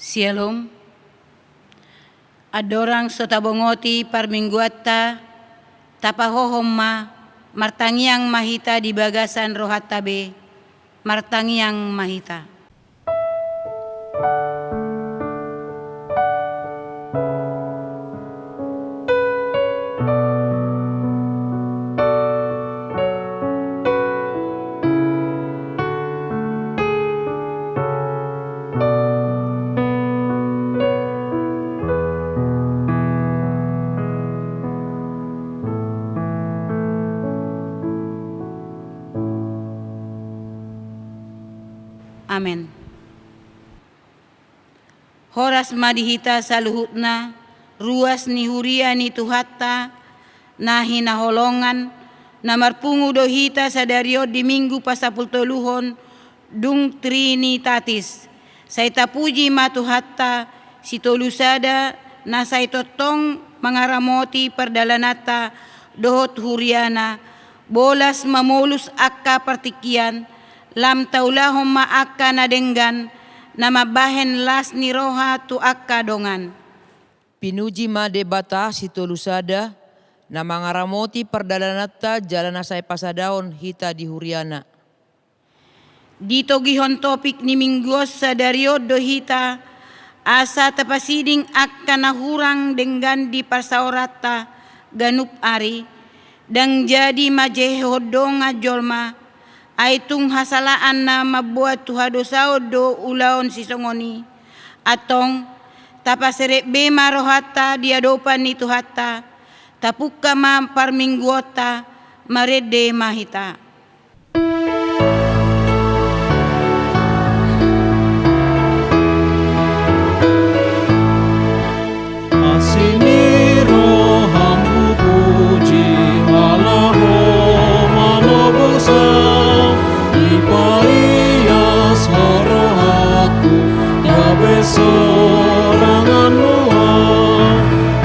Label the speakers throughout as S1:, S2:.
S1: Shalom. Adorang sotabongoti parmingguatta tapahohomma martangiang mahita di bagasan rohatabe martangiang mahita. Amen. Horas madihita saluhutna, ruas ni huria ni tuhatta, nahi naholongan, namarpungu dohita sadario di minggu pasapultoluhon, dung trinitatis. Saita puji matuhatta, sitolusada, na saitotong mangaramoti perdalanata, dohot huriana, bolas mamolus akka partikian, lam taulahum ma'aka nadenggan, nama bahen las ni roha tu akka dongan.
S2: Pinuji ma debata sitolusada, nama ngaramoti perdalanata jalana sai pasadaon hita di huriana.
S1: Dito gihon topik ni minggos sadario do hita, asa tapasiding akka nahurang denggan di pasaorata ganup ari, dang jadi majehodonga jolma, aitung hasalaan na mabuat tuhadosao do ulaon sisongoni atong tapasere be marohata diadopan ni tuhata tapukka ma parmingguota marede mahita.
S3: Sorangan mua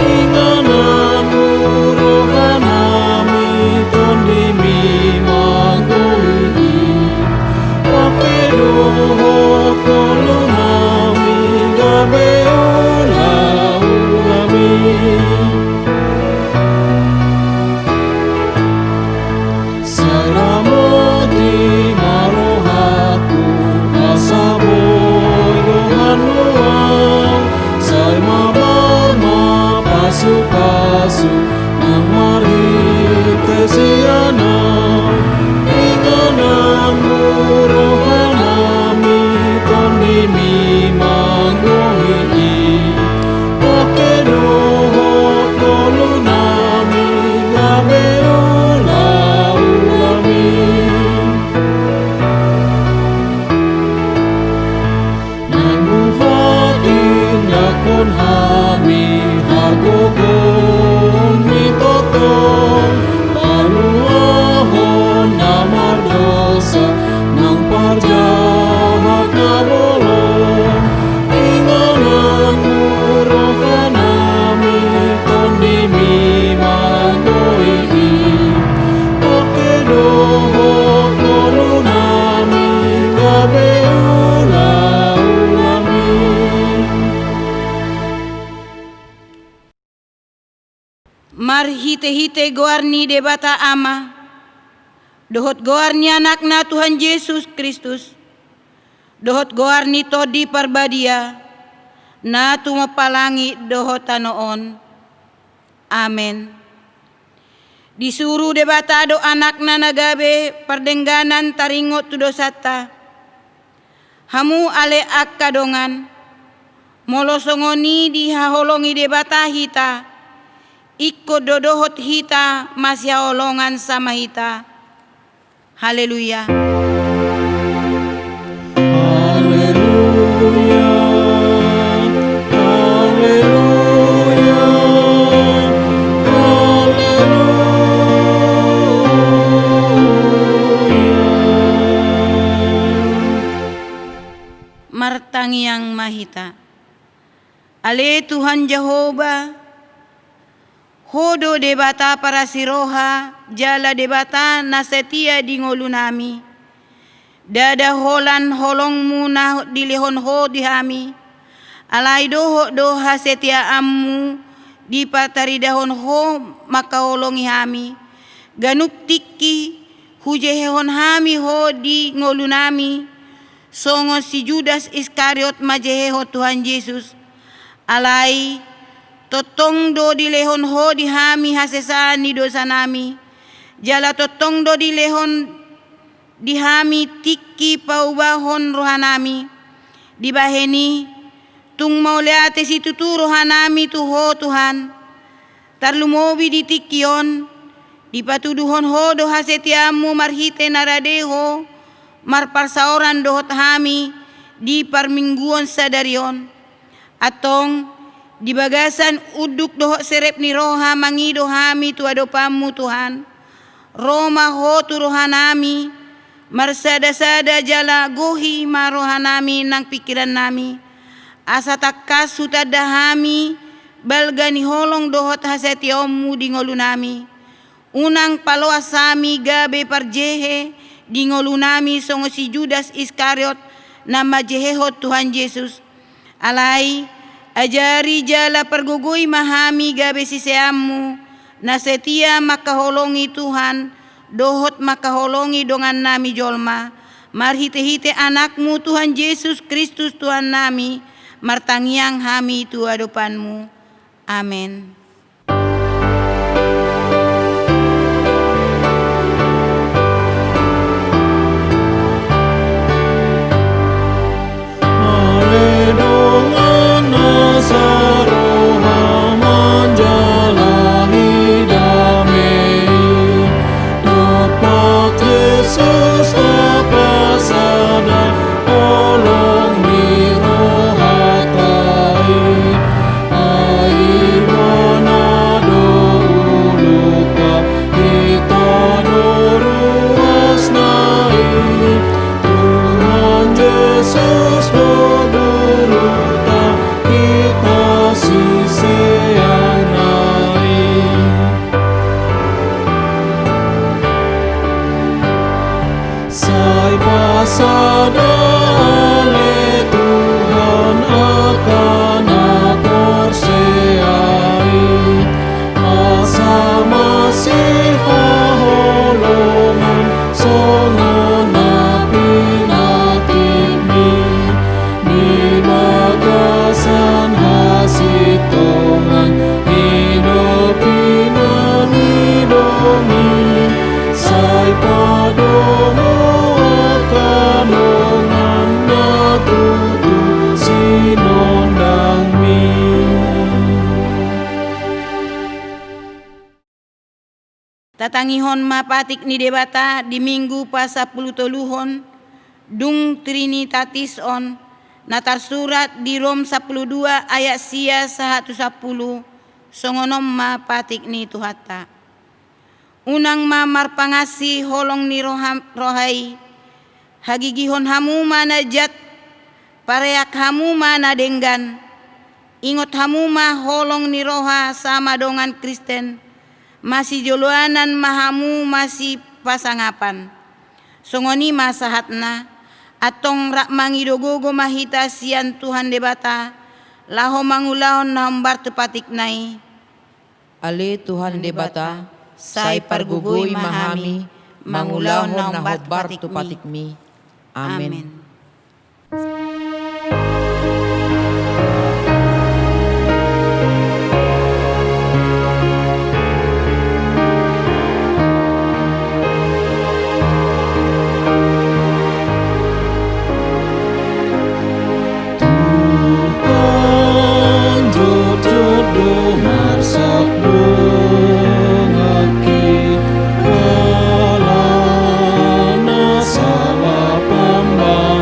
S3: ingananmu rohanami tondimi manggui wapedo kolunami gabeula ulami saramoti marohaku asabo pasu nang marhite siana ingananmu rohanami tondimi manggui wakedo kolunami gabeula ulami nangguhatin lakon hami hagogon mitotong paluahon namar dosa nang parjahat na bolong ingananmu rohanami tondimi manggui wakedo kolunami gabeula ulami.
S1: Marhite-hite goarni debata ama, dohot goarni anakna Tuhan Yesus Kristus, dohot goarni todi parbadia, na tumapalangi dohot tanoon. Amen. Disuruh debata do anakna nagabe perdengganan taringot tu dosata, hamu ale akka dongan, molosongoni dihaholongi debata hita, ikut dodohot hita masya olongan sama hita. Haleluya.
S3: Haleluya. Haleluya. Haleluya.
S1: Martangiang mahita. Ale Tuhan Jehovah, hodo debata para siroha, jala debata na setia di ngolunami. Dada holan holongmu na dilihon ho dihami. Alai doho doha setiaammu di patari dahon ho makaolongi hami. Ganuk tiki hujehon hami ho di ngolunami. Songo si Judas Iskariot majeho Tuhan Yesus. Alai totong do di lehon ho di hami hasesani dosa nami. Jala totong do di lehon di hami tiki paubahon rohanami. Di baheni tung mauleate si tutu rohanami tuho Tuhan. Tarlumobi di tikion. Di patuduhon ho doha setiamu marhite naradeho. Marparsaoran dohot hami di parmingguon sadarion. Atong di bagasan uduk dohot serep ni roha mangido hami tuadopamu Tuhan. Roma ho tu rohanami. Marsada-sada jala gohi marohanami nang pikiran nami. Asa takas sutada hami balgani holong dohot hasetiomu di ngolunami. Unang paloasami gabe parjehe di ngolunami songo si Judas Iskariot nama jehehot Tuhan Yesus. Alai ajari jala pergugui mahami gabe siseamu na setia makaholongi Tuhan dohot makaholongi dongan nami jolma. Marhite-hite anakmu Tuhan Yesus Kristus Tuhan nami. Martangiang hami tuadopanmu. Amin. Tatangihon mapatik ni debata di minggu pasapuluh toluhon dung Trinitatis on natar surat di Rom 12 ayat sia 110 songonom mapatik ni tuhata. Unang mamar pangasi holong ni rohai hagigihon hamu mana jat pareak hamu mana denggan ingot hamu ma holong ni roha sama dongan Kristen. Masih joluanan mahamu masih pasangapan. Songoni masahatna atong rak mangidogogo mahita sian Tuhan debata laho mangulahon nahambar tepatik nai.
S2: Ale Tuhan debata sai pargugui mahami mangulahon nahambar tepatik mi. Amin.
S3: Salah pembalasan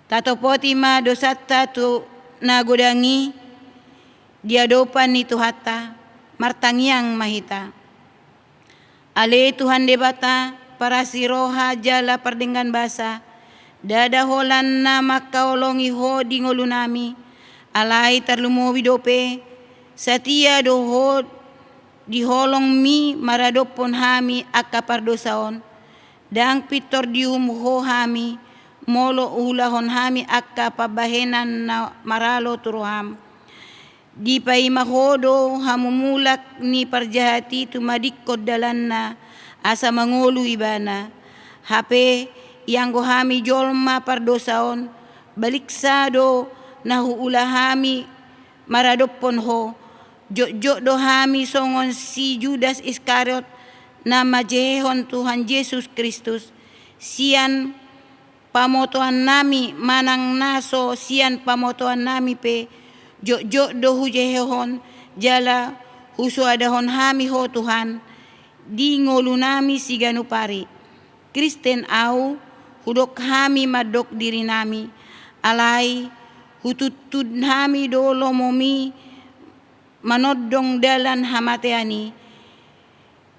S1: tatopoti ma dosata tu nagodangi diadopan ni Tuhata martangiang mahita. Ale Tuhan debata para siroha jala perdengan basa dada holan na makaolongi ho di ngolunami alai terlumowi dope satia doho diholong mi maradopon hami akka pardosaon dang pitor dium ho hami molo ulahon hami akka pabahenan na maralo turuham di paimahodo hamumulak ni parjahati tumadikod dalanna asa mangolu ibana hape yang gohami jolma pardosaon baliksado nahuulahami maradopon ho jok do hami songon si Judas Iskariot na majehon Tuhan Yesus Kristus sian pamotoan nami manang naso sian pamotoan nami pe jok do hujehon jala husu adahon hami ho Tuhan di ngolu nami si ganupari Kristen au hudok hami madok diri nami alai hututud hami dolo momi manodong dalan hamateani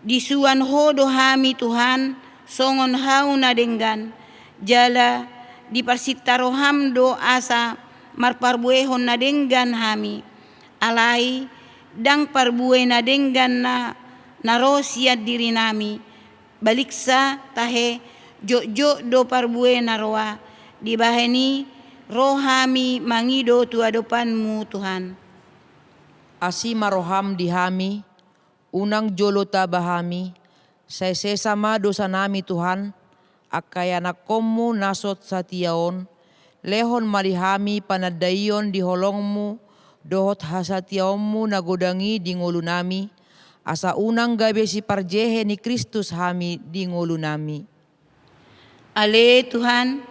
S1: disuan hodo hami Tuhan songon hau nadenggan jala diparsitaroham do asa marparbuehon nadenggan hami alai dang parbue nadenggan na narosiat diri nami baliksa tahe jok do parbue naroa dibaheni rohami mangido tuadopanmu Tuhan.
S2: Asi maroham dihami unang jolota bahami say sesama dosa nami Tuhan akayana komu nasot satiaon lehon malihami panadayon di holongmu dohot hasatiaonmu nagodangi di ngolu nami asa unang gabe si parjehe ni Kristus hami di ngolu nami.
S1: Ale Tuhan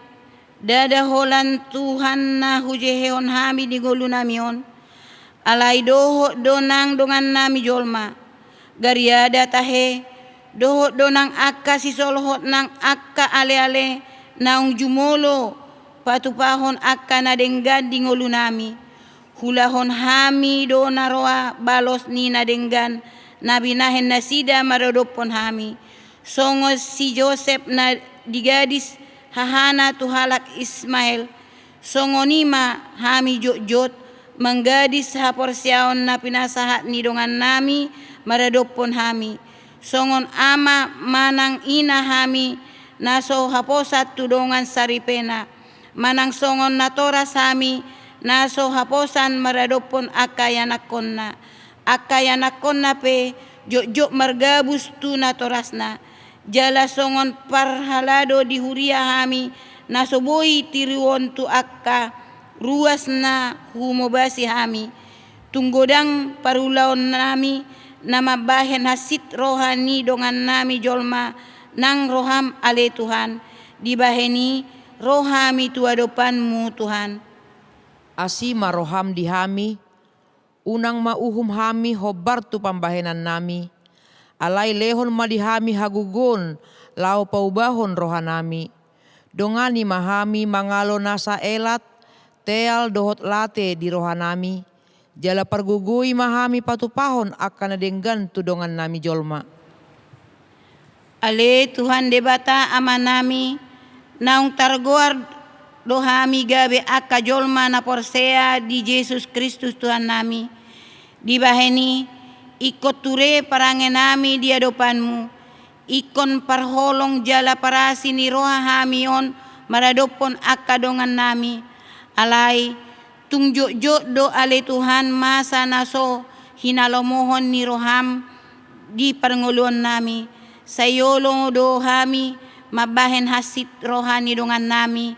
S1: dada holan Tuhan na hujehon hami di ngolu namion alai doho donang dongan nami jolma gariada tahe doho donang akka si solohot nang akka ale-ale naung jumolo patupahon akka nadenggan di ngolu nami hulahon hami do naroa balos ni nadenggan nabinahen nasida marodopon hami songos si Joseph na digadis hahana tuhalak Ismail songonima hami jot menggadis haporsiaon na pinasahat ni dongan nami maradopon hami songon ama manang ina hami naso haposat tudongan saripena manang songon natoras hami naso haposan maradopon akayanakonna pe jok margabus tu natorasna jala songon parhalado di huria hami naso boi tiriwon tu akka ruas na humobasi hami tunggodang parulaon nami nama bahen hasit rohani dongan nami jolma nang roham ale Tuhan dibaheni rohami tuadopanmu Tuhan.
S2: Asi maroham dihami unang mauhum hami hobar tu pambahenan nami alai lehon malihami hagugon lau paubahon rohanami dongani mahami mangalo nasa elat teal dohot late di rohanami jala pargugui mahami patupahon akan nadenggan tu dongan nami jolma.
S1: Ale Tuhan debata amanami naung targoar dohami gabe akka jolma na porsea di Yesus Kristus Tuhan nami dibaheni ikot ture parangenami di adopanmu ikon parholong jala parasi ni roha hamion maradopon akka dongan nami alai tungjok do ale Tuhan masa naso hinalomohon ni roham di parngoluan nami sayolo do hami mabahen hasit rohani dongan nami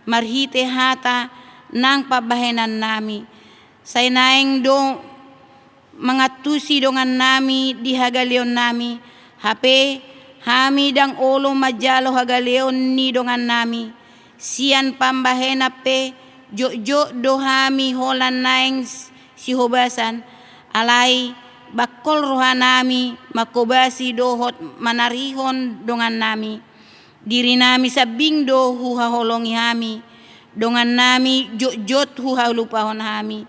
S1: marhite hata nang pabahenan nami say naeng do mangatusi dongan nami di hagaleon nami hape hami dang olo majalo hagaleon ni dongan nami sian pambahena pe jok do hami holan naeng si hobasan alai bakol rohanami makobasi dohot manarihon dongan nami diri nami sabing do huhaholongi hami dongan nami jot hu halupahon hami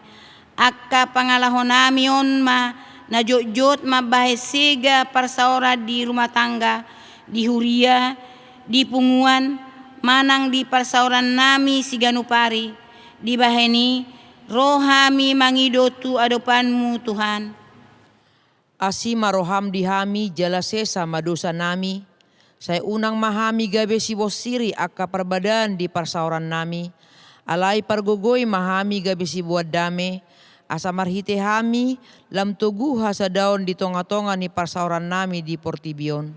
S1: akka pangalahon nami on ma na jot ma bahesega parsaora di rumah tangga, di huria, di punguan, manang di parsauran nami si ganupari, di baheni rohami mangidotu adopanmu Tuhan.
S2: Asi maroham dihami jala sesa madosa nami, saya unang mahami gabe si bosiri akka perbadaan di parsauran nami, alai pargogoy mahami gabe si buat dame, asa marhite hami lam tugu hasa daun di tonga-tonga ni parsauran nami di Portibion.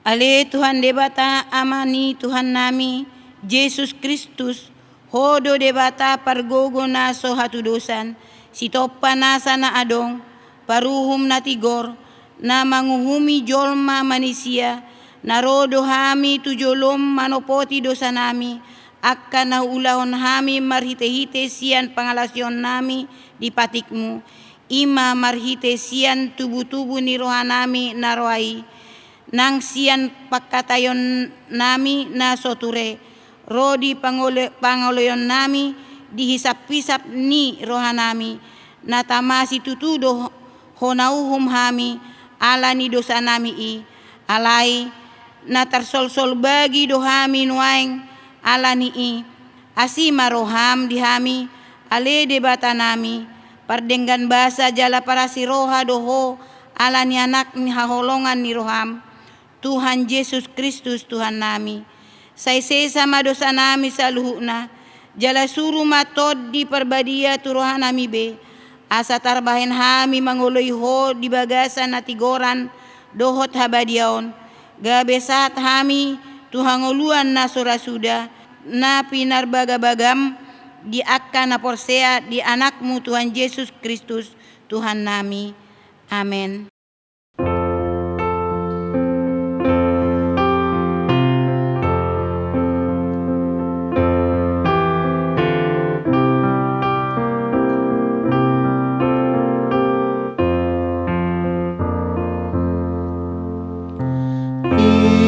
S1: Ale Tuhan debata amani Tuhan nami, Yesus Kristus, hodo debata pargogo na so hatudosan, si topa nasa na adong, paruhum na tigor, na manguhumi jolma manisia, narodo hami tujolom manopoti dosa nami, akka na ulahon hami marhite-hite sian pangalasyon nami di patikmu, ima marhite sian tubu-tubu ni roha nami naroai, nang sian pakatayon nami na soture, rodi pangoloyon nami dihisap-hisap ni roha nami, na tamasi tutudo honauhum hami ala ni dosa nami alai na tarsol-sol bagi dohami nuaing ala nii asi maroham dihami ale debata nami pardenggan basa jala para si roha doho ala ni anak ni haholongan ni roham Tuhan Yesus Kristus Tuhan nami say sama dosa nami saluhuna jala suru matod di perbadia turohan nami be asa tarbahen hami manguloy ho di bagasan na tigoran dohot habadiaon gabe saat hami tuhangoluan na surasuda na pinarbagabagam di akka na porsea di anakmu Tuhan Yesus Kristus Tuhan nami. Amen.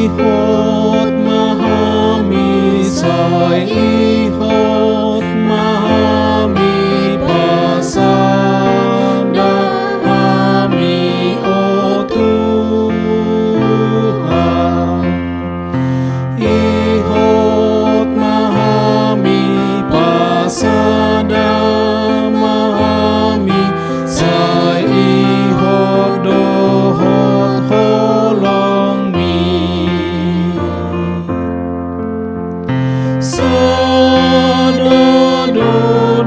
S3: Ihot mahami say ihot mahami pasanda hami o Tuhan. Ihot mahami pasanda mahami say ihot dohot holong Sadodo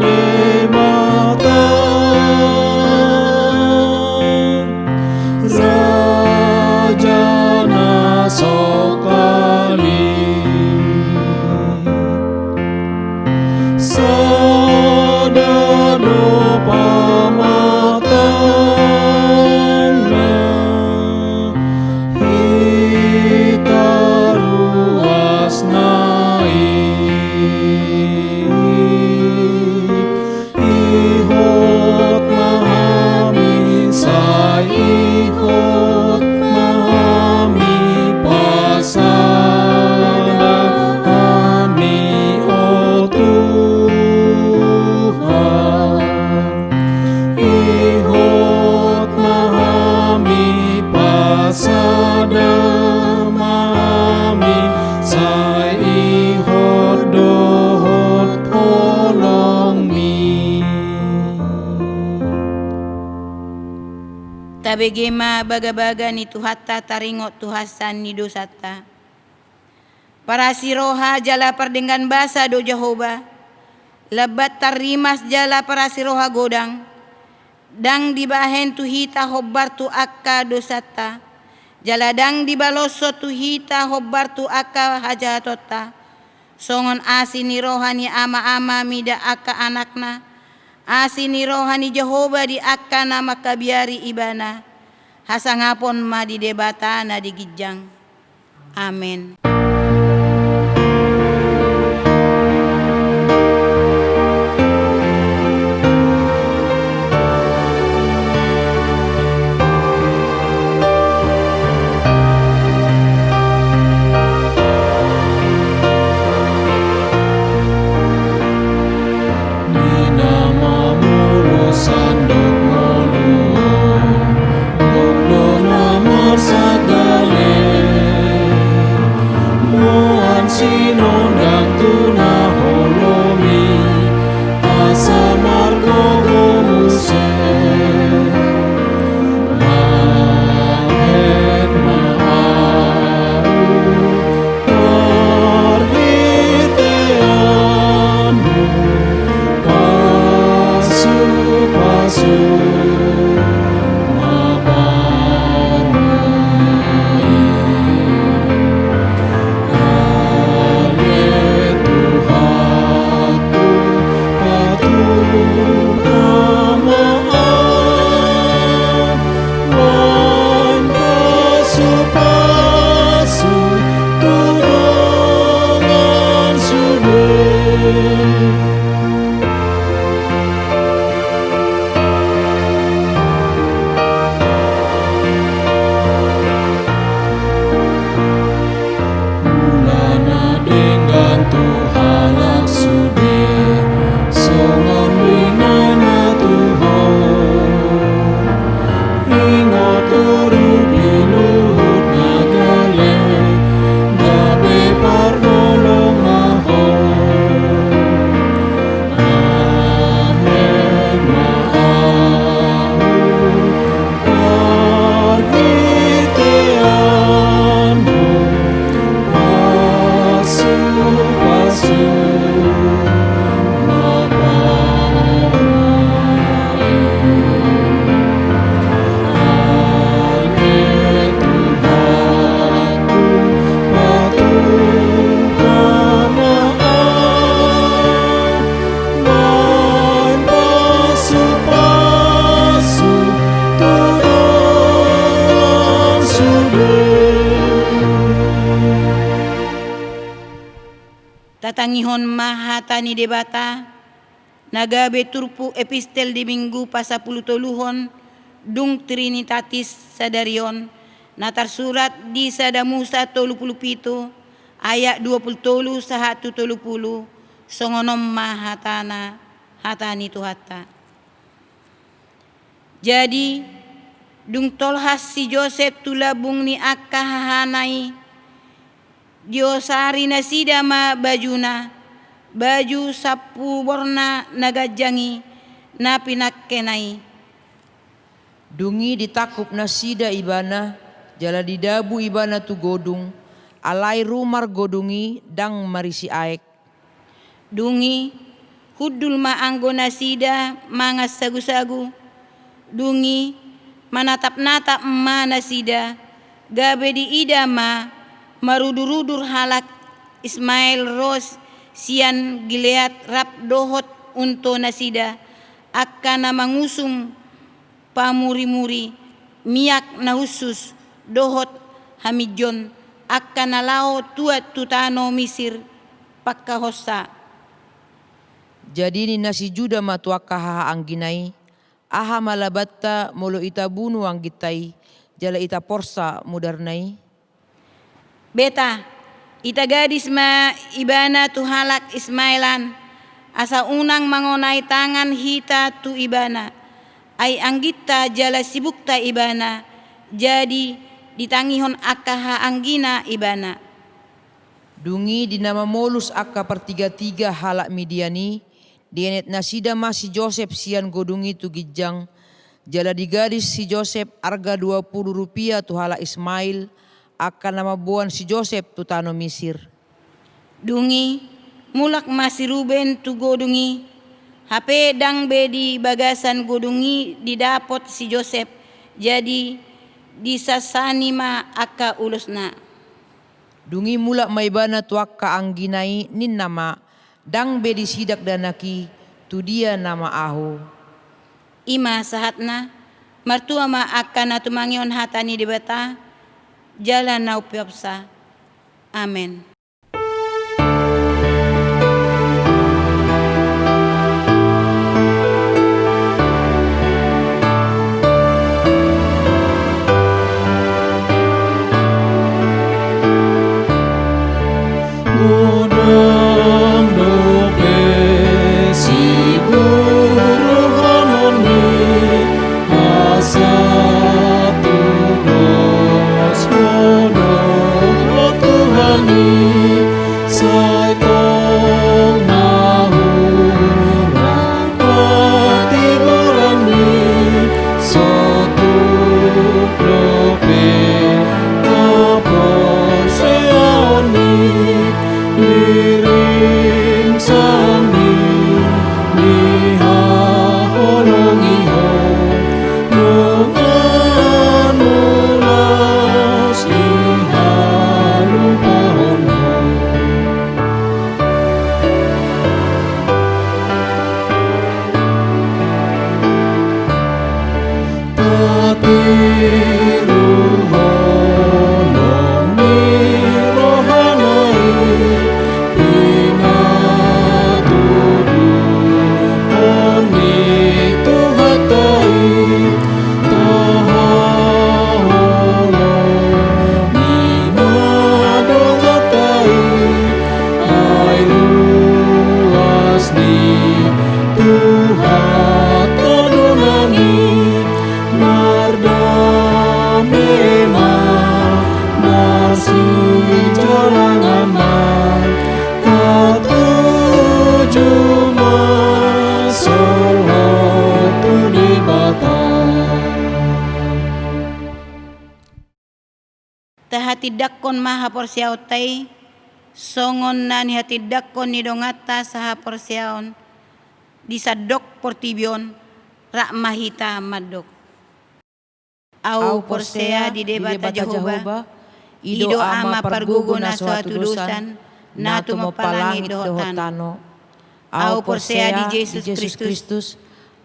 S3: de mata Rajana sokali Sadodo pamatana hitaruas ihot mahami say ihot mahami pasada hami o Tuhan. Ihot mahami pasada mahami say ihot dohot holong mi.
S1: Tabegema baga-baga ni tuhatta taringot tuhasan ni dosata. Para siroha jala pardenggan basa do Jehovah. Lebat tarimas jala para siroha godang. Dang dibahen tuhita hobbar tu akka dosata. Jala dang dibaloso tuhita hobbar tu akka hajatota. Songon asi ni rohani ama-ama mida akka anakna. Asi ni rohani Jehovah di akka nama kabiari ibana. Hasangapon ma di debata na di gijang. Amen. ditangihon mahatani debata, nagabe turpu epistel di minggu pasapuluh toluhon, dung Trinitatis sadarion, natar surat di sada Musa 37 ayat 20 sahatu 30 songonom mahatana hatani tuhata. Jadi dung tolhas si Joseph tulabung ni akka hahanai diosari nasida ma bajuna, baju sapu warna nagajangi na pinakkenai.
S2: Dungi ditakup nasida ibana, jala didabu ibana tu godung, alai rumar godungi dang marisi aek.
S1: Dungi hudul ma anggo nasida mangas sagu-sagu, dungi manatap-natap ma nasida, gabe di ida ma marudur-rudur halak Ismail Ros sian Gilead rap dohot unto nasida, akkana mangusum pamuri-muri miak na husus dohot hamijon, akkana lao tuat tutano Misir pakkahosa.
S2: Jadi ni nasi juda matuaka haha angginai, aha malabatta molo ita bunu anggitai, jala ita porsa mudarnai.
S1: Beta, ita gadis ma ibana tu halak Ismailan, asa unang mangonai tangan hita tu ibana, ay anggita jala sibukta ibana, jadi ditangihon akaha anggina ibana.
S2: Dungi dinama molus akka pertiga-tiga halak Midiani, dienet nasida si Joseph sian godungi tu gijang, jala digadis si Joseph harga 20 rupiah tu halak Ismail, akan nama buan si Joseph tu tano Misir.
S1: Dungi mulak masih Ruben tu godungi, hape dang bedi bagasan godungi didapot si Joseph, jadi disasani ma akka ulusna.
S2: Dungi mulak maibana tu akka angginai nin nama, dang bedi sidak danaki tu dia nama ahu.
S1: Ima sahatna martua ma akan atumangion hatani debata, jalan na upiapsa. Amen.
S3: Udang dope si guru hanoni asa tugas hono Tuhani sai tong nahurang pati gorani satu dope apa seoni Liring sani liha holongi hon nungan mulas liha lupa hono. Tapi ruhono ni rohanai
S1: Tahatidakkon maha porsiautai, songon na ni hatidakkon ni dongata saha porsiaon, disadok portibion, rak mahita madok. Au porsea di debata Jehovah, ido ama pargugo na suatu dosan, natu mapalangit dohotano. Au porsea di Yesus Kristus,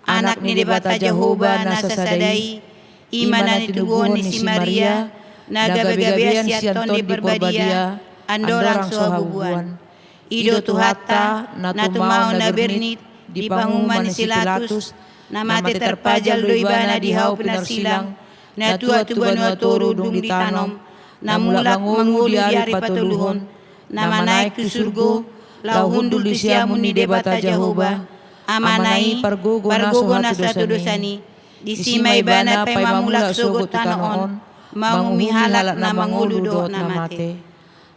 S1: anak ni debata Jehovah na sasadai, imanan itugon ni si Maria, naga begabean siaton di perbadia, andorang sohabubuan. Ido tuhatta, natu mau na bernit, di panguman silatus, namate terpajal doibana di hau penarsilang, na tua banua toru dung ditanom, na mulak mangulu di hari patuluhon, nama naik ke surgo, lau hundul di siamun ni debata Jehovah, amanai pargogo na satu dosani, di simai bana pai mamulak sogot tanoon, mangumi halak na mangulu do namate.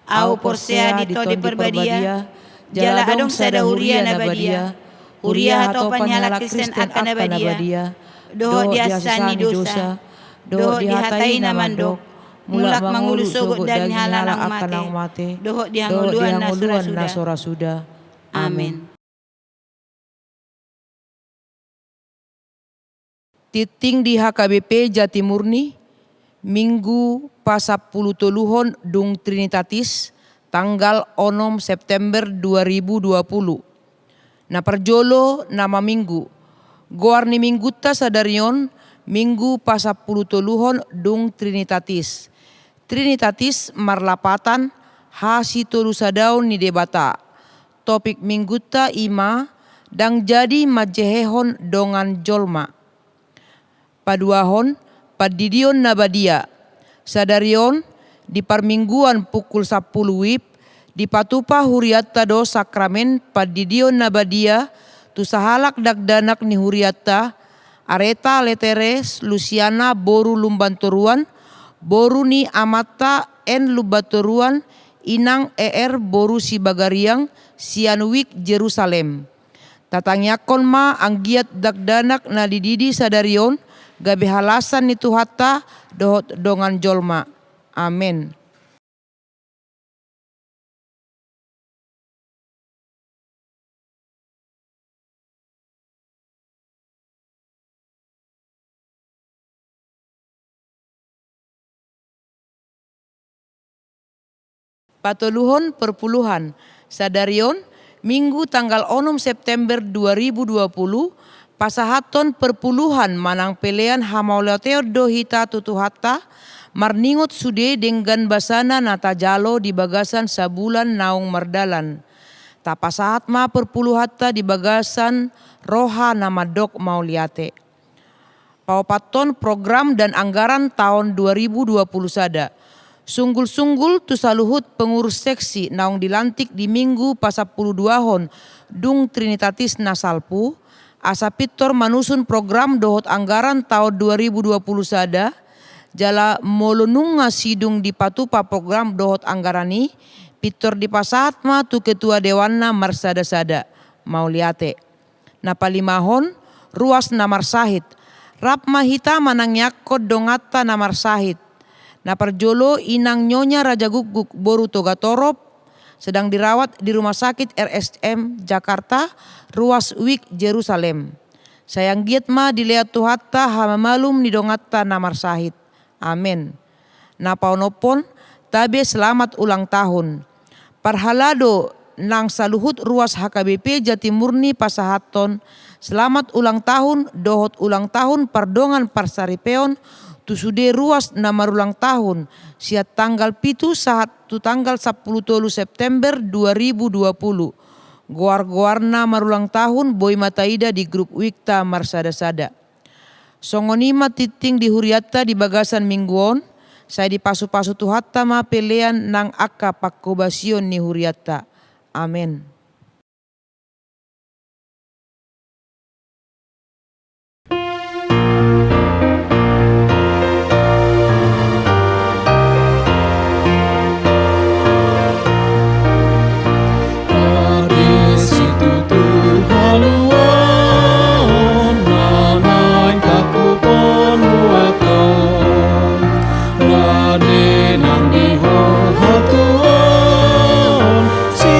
S1: Au porsea di todi perbadia, jala adong sada huria na badia, huria hatopan nyala Kristen akan badia, doho diasani dosa, doho dihatai na mandok, mulak mangulu sogot dan halang mate, doho dianguluan na sora suda. Amin.
S2: Titing di HKBP Jatimurni, Minggu pasapuluh toluhon dung Trinitatis, tanggal 6 September 2020. Na perjolo nama minggu, goarni mingguta sadarion, Minggu pasapuluh toluhon dung Trinitatis. Trinitatis marlapatan hasi tolu sadaun ni debata. Topik mingguta ima, dang jadi majehehon dongan jolma. Paduahon, padidion nabadia, sadarion di parmingguan pukul 10 WIB di patupa huriatta do sakramen padidion nabadia tu sahalak dagdanak ni huriatta areta leteres Luciana boru lumbantoruan boru ni amata en lubantoruan inang boru si bagariang sianwik Jerusalem. Tatangyakon ma anggiat dagdanak na dididi sadarion gabe halasan ni tuhatta dohot dongan jolma. Amin. Patoluhon perpuluhan sadarion Minggu tanggal 6 September 2020 pasahaton perpuluhan manang pelean hamaulateo dohita tutuhatta marningot sude dengan basana nata jalo di bagasan sabulan naung mardalan. Tapasahat ma perpuluhatta di bagasan roha nama dok mauliate. Paupaton program dan anggaran tahun 2020 sada. Sunggul-sunggul tu saluhut pengurus seksi naung dilantik di Minggu pasapuluh duahon dung Trinitatis nasalpu. Asa pitor manusun program dohot anggaran tahun 2020 sada, jala molonunga sidung di patupa program dohot anggarani, pitor di pasahat ma tu ketua dewanna marsada-sada, mauliate. Napalimahon, ruas namar sahit, rap mahita manang yakod dongata namar sahit. Naparjolo inang nyonya Raja Guguk boru toga torop, sedang dirawat di Rumah Sakit RSM Jakarta, Ruas Wik Jerusalem. Sayang giat ma dilihat tuhatta hamamalum ni dongatta namar sahid. Amin. Napaunopon tabe selamat ulang tahun. Parhalado nang saluhut ruas HKBP Jatimurni pasahaton. Selamat ulang tahun dohot ulang tahun pardongan parsaripeon tusude ruas namar ulang tahun siat tanggal pitu saat tu tanggal 10 tolu September 2020. Goar-goarna marulang tahun boy mataida di grup Wikta marsada-sada. Songonima titing di huriatta di bagasan mingguon, saya di pasu-pasu tuhatta ma pelean nang akka pakkobasion ni huriatta. Amin.
S3: Nang diho hatuan si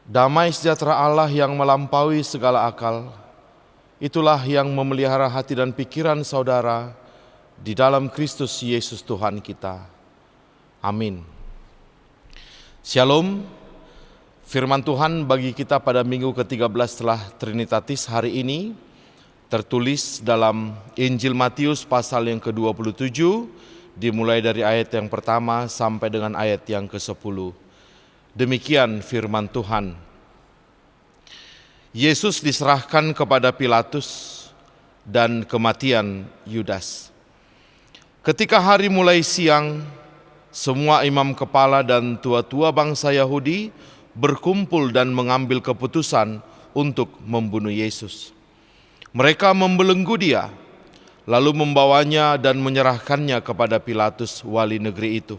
S4: Damai sejahtera Allah yang melampaui segala akal, itulah yang memelihara hati dan pikiran saudara di dalam Kristus Yesus Tuhan kita. Amin. Shalom. Firman Tuhan bagi kita pada minggu ke-13 setelah Trinitatis hari ini tertulis dalam Injil Matius pasal yang ke-27, dimulai dari ayat yang pertama sampai dengan ayat yang ke-10. Demikian firman Tuhan. Yesus diserahkan kepada Pilatus dan kematian Yudas. Ketika hari mulai siang, semua imam kepala dan tua-tua bangsa Yahudi berkumpul dan mengambil keputusan untuk membunuh Yesus. Mereka membelenggu dia, lalu membawanya dan menyerahkannya kepada Pilatus, wali negeri itu.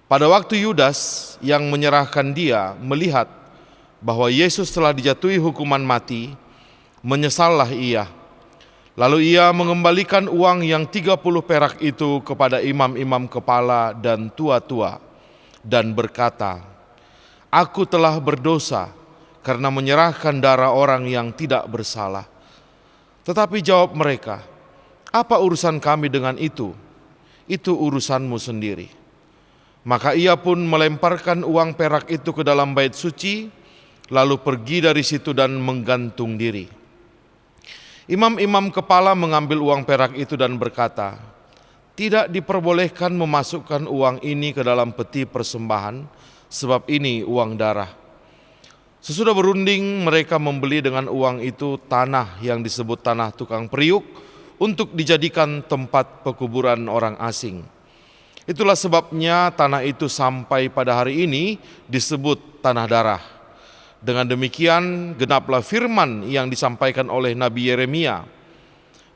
S4: Pada waktu Yudas yang menyerahkan dia melihat bahwa Yesus telah dijatuhi hukuman mati, menyesallah ia. Lalu ia mengembalikan uang yang 30 perak itu kepada imam-imam kepala dan tua-tua dan berkata, "Aku telah berdosa karena menyerahkan darah orang yang tidak bersalah." Tetapi jawab mereka, "Apa urusan kami dengan itu? Itu urusanmu sendiri." Maka ia pun melemparkan uang perak itu ke dalam bait suci, lalu pergi dari situ dan menggantung diri. Imam-imam kepala mengambil uang perak itu dan berkata, "Tidak diperbolehkan memasukkan uang ini ke dalam peti persembahan, sebab ini uang darah." Sesudah berunding, mereka membeli dengan uang itu tanah yang disebut tanah tukang periuk untuk dijadikan tempat pekuburan orang asing. Itulah sebabnya tanah itu sampai pada hari ini disebut tanah darah. Dengan demikian genaplah firman yang disampaikan oleh Nabi Yeremia.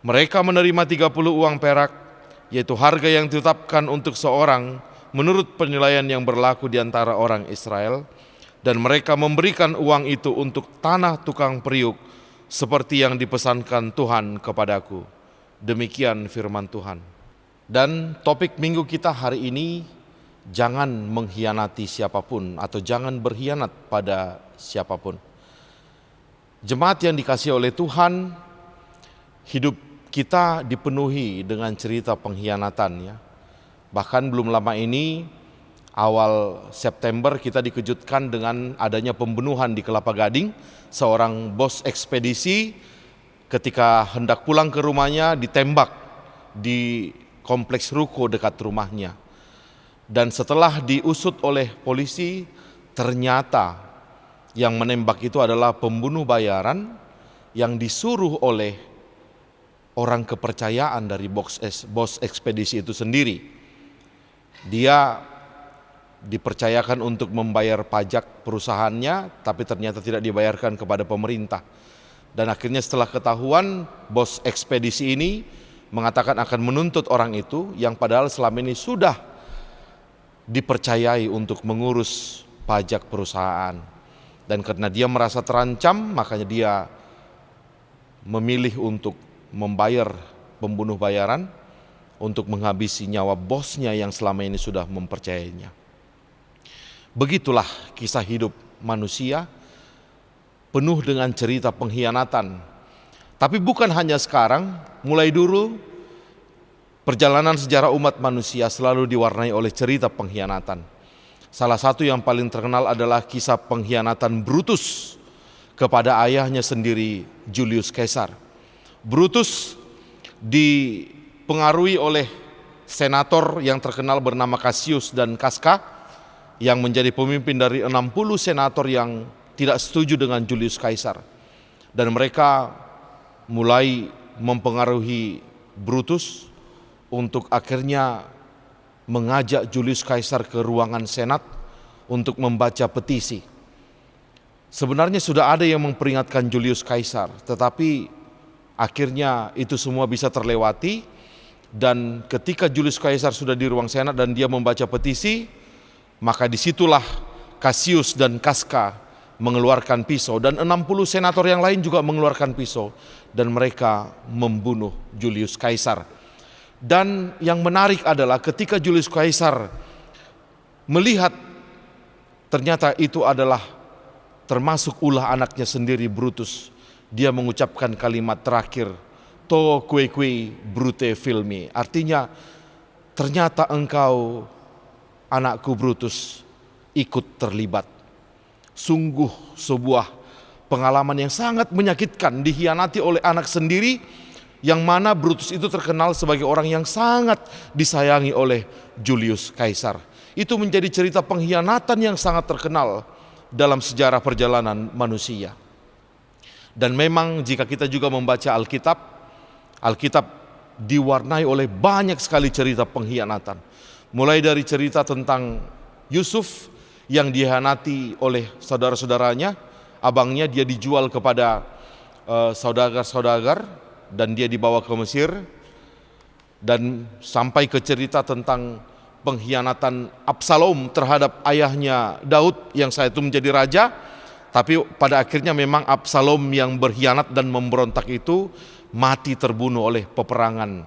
S4: Mereka menerima 30 uang perak, yaitu harga yang ditetapkan untuk seorang menurut penilaian yang berlaku di antara orang Israel, dan mereka memberikan uang itu untuk tanah tukang periuk seperti yang dipesankan Tuhan kepadaku. Demikian firman Tuhan. Dan topik minggu kita hari ini, jangan mengkhianati siapapun atau jangan berkhianat pada siapapun. Jemaat yang dikasihi oleh Tuhan, hidup kita dipenuhi dengan cerita pengkhianatan ya. Bahkan belum lama ini, awal September kita dikejutkan dengan adanya pembunuhan di Kelapa Gading. Seorang bos ekspedisi ketika hendak pulang ke rumahnya ditembak di kompleks ruko dekat rumahnya. Dan setelah diusut oleh polisi, ternyata yang menembak itu adalah pembunuh bayaran yang disuruh oleh orang kepercayaan dari bos ekspedisi itu sendiri. Dia dipercayakan untuk membayar pajak perusahaannya, tapi ternyata tidak dibayarkan kepada pemerintah. Dan akhirnya setelah ketahuan, bos ekspedisi ini mengatakan akan menuntut orang itu yang padahal selama ini sudah dipercayai untuk mengurus pajak perusahaan. Dan karena dia merasa terancam, makanya dia memilih untuk membayar pembunuh bayaran untuk menghabisi nyawa bosnya yang selama ini sudah mempercayainya. Begitulah kisah hidup manusia, penuh dengan cerita pengkhianatan. Tapi bukan hanya sekarang, mulai dulu perjalanan sejarah umat manusia selalu diwarnai oleh cerita pengkhianatan. Salah satu yang paling terkenal adalah kisah pengkhianatan Brutus kepada ayahnya sendiri, Julius Caesar. Brutus dipengaruhi oleh senator yang terkenal bernama Cassius dan Casca, yang menjadi pemimpin dari 60 senator yang tidak setuju dengan Julius Caesar. Dan mereka mulai mempengaruhi Brutus untuk akhirnya mengajak Julius Caesar ke ruangan senat untuk membaca petisi. Sebenarnya sudah ada yang memperingatkan Julius Caesar, tetapi akhirnya itu semua bisa terlewati. Dan ketika Julius Caesar sudah di ruang senat dan dia membaca petisi, maka disitulah Cassius dan Casca mengeluarkan pisau, dan 60 senator yang lain juga mengeluarkan pisau, dan mereka membunuh Julius Caesar. Dan yang menarik adalah ketika Julius Caesar melihat ternyata itu adalah termasuk ulah anaknya sendiri Brutus. Dia mengucapkan kalimat terakhir, to queque brute filmi. Artinya, ternyata engkau, anakku Brutus, ikut terlibat. Sungguh sebuah pengalaman yang sangat menyakitkan, dikhianati oleh anak sendiri, yang mana Brutus itu terkenal sebagai orang yang sangat disayangi oleh Julius Kaisar. Itu menjadi cerita pengkhianatan yang sangat terkenal dalam sejarah perjalanan manusia. Dan memang jika kita juga membaca Alkitab diwarnai oleh banyak sekali cerita pengkhianatan. Mulai dari cerita tentang Yusuf yang dikhianati oleh saudara-saudaranya, abangnya, dia dijual kepada saudagar-saudagar dan dia dibawa ke Mesir, dan sampai ke cerita tentang pengkhianatan Absalom terhadap ayahnya Daud yang saat itu menjadi raja. Tapi pada akhirnya memang Absalom yang berkhianat dan memberontak itu mati terbunuh oleh peperangan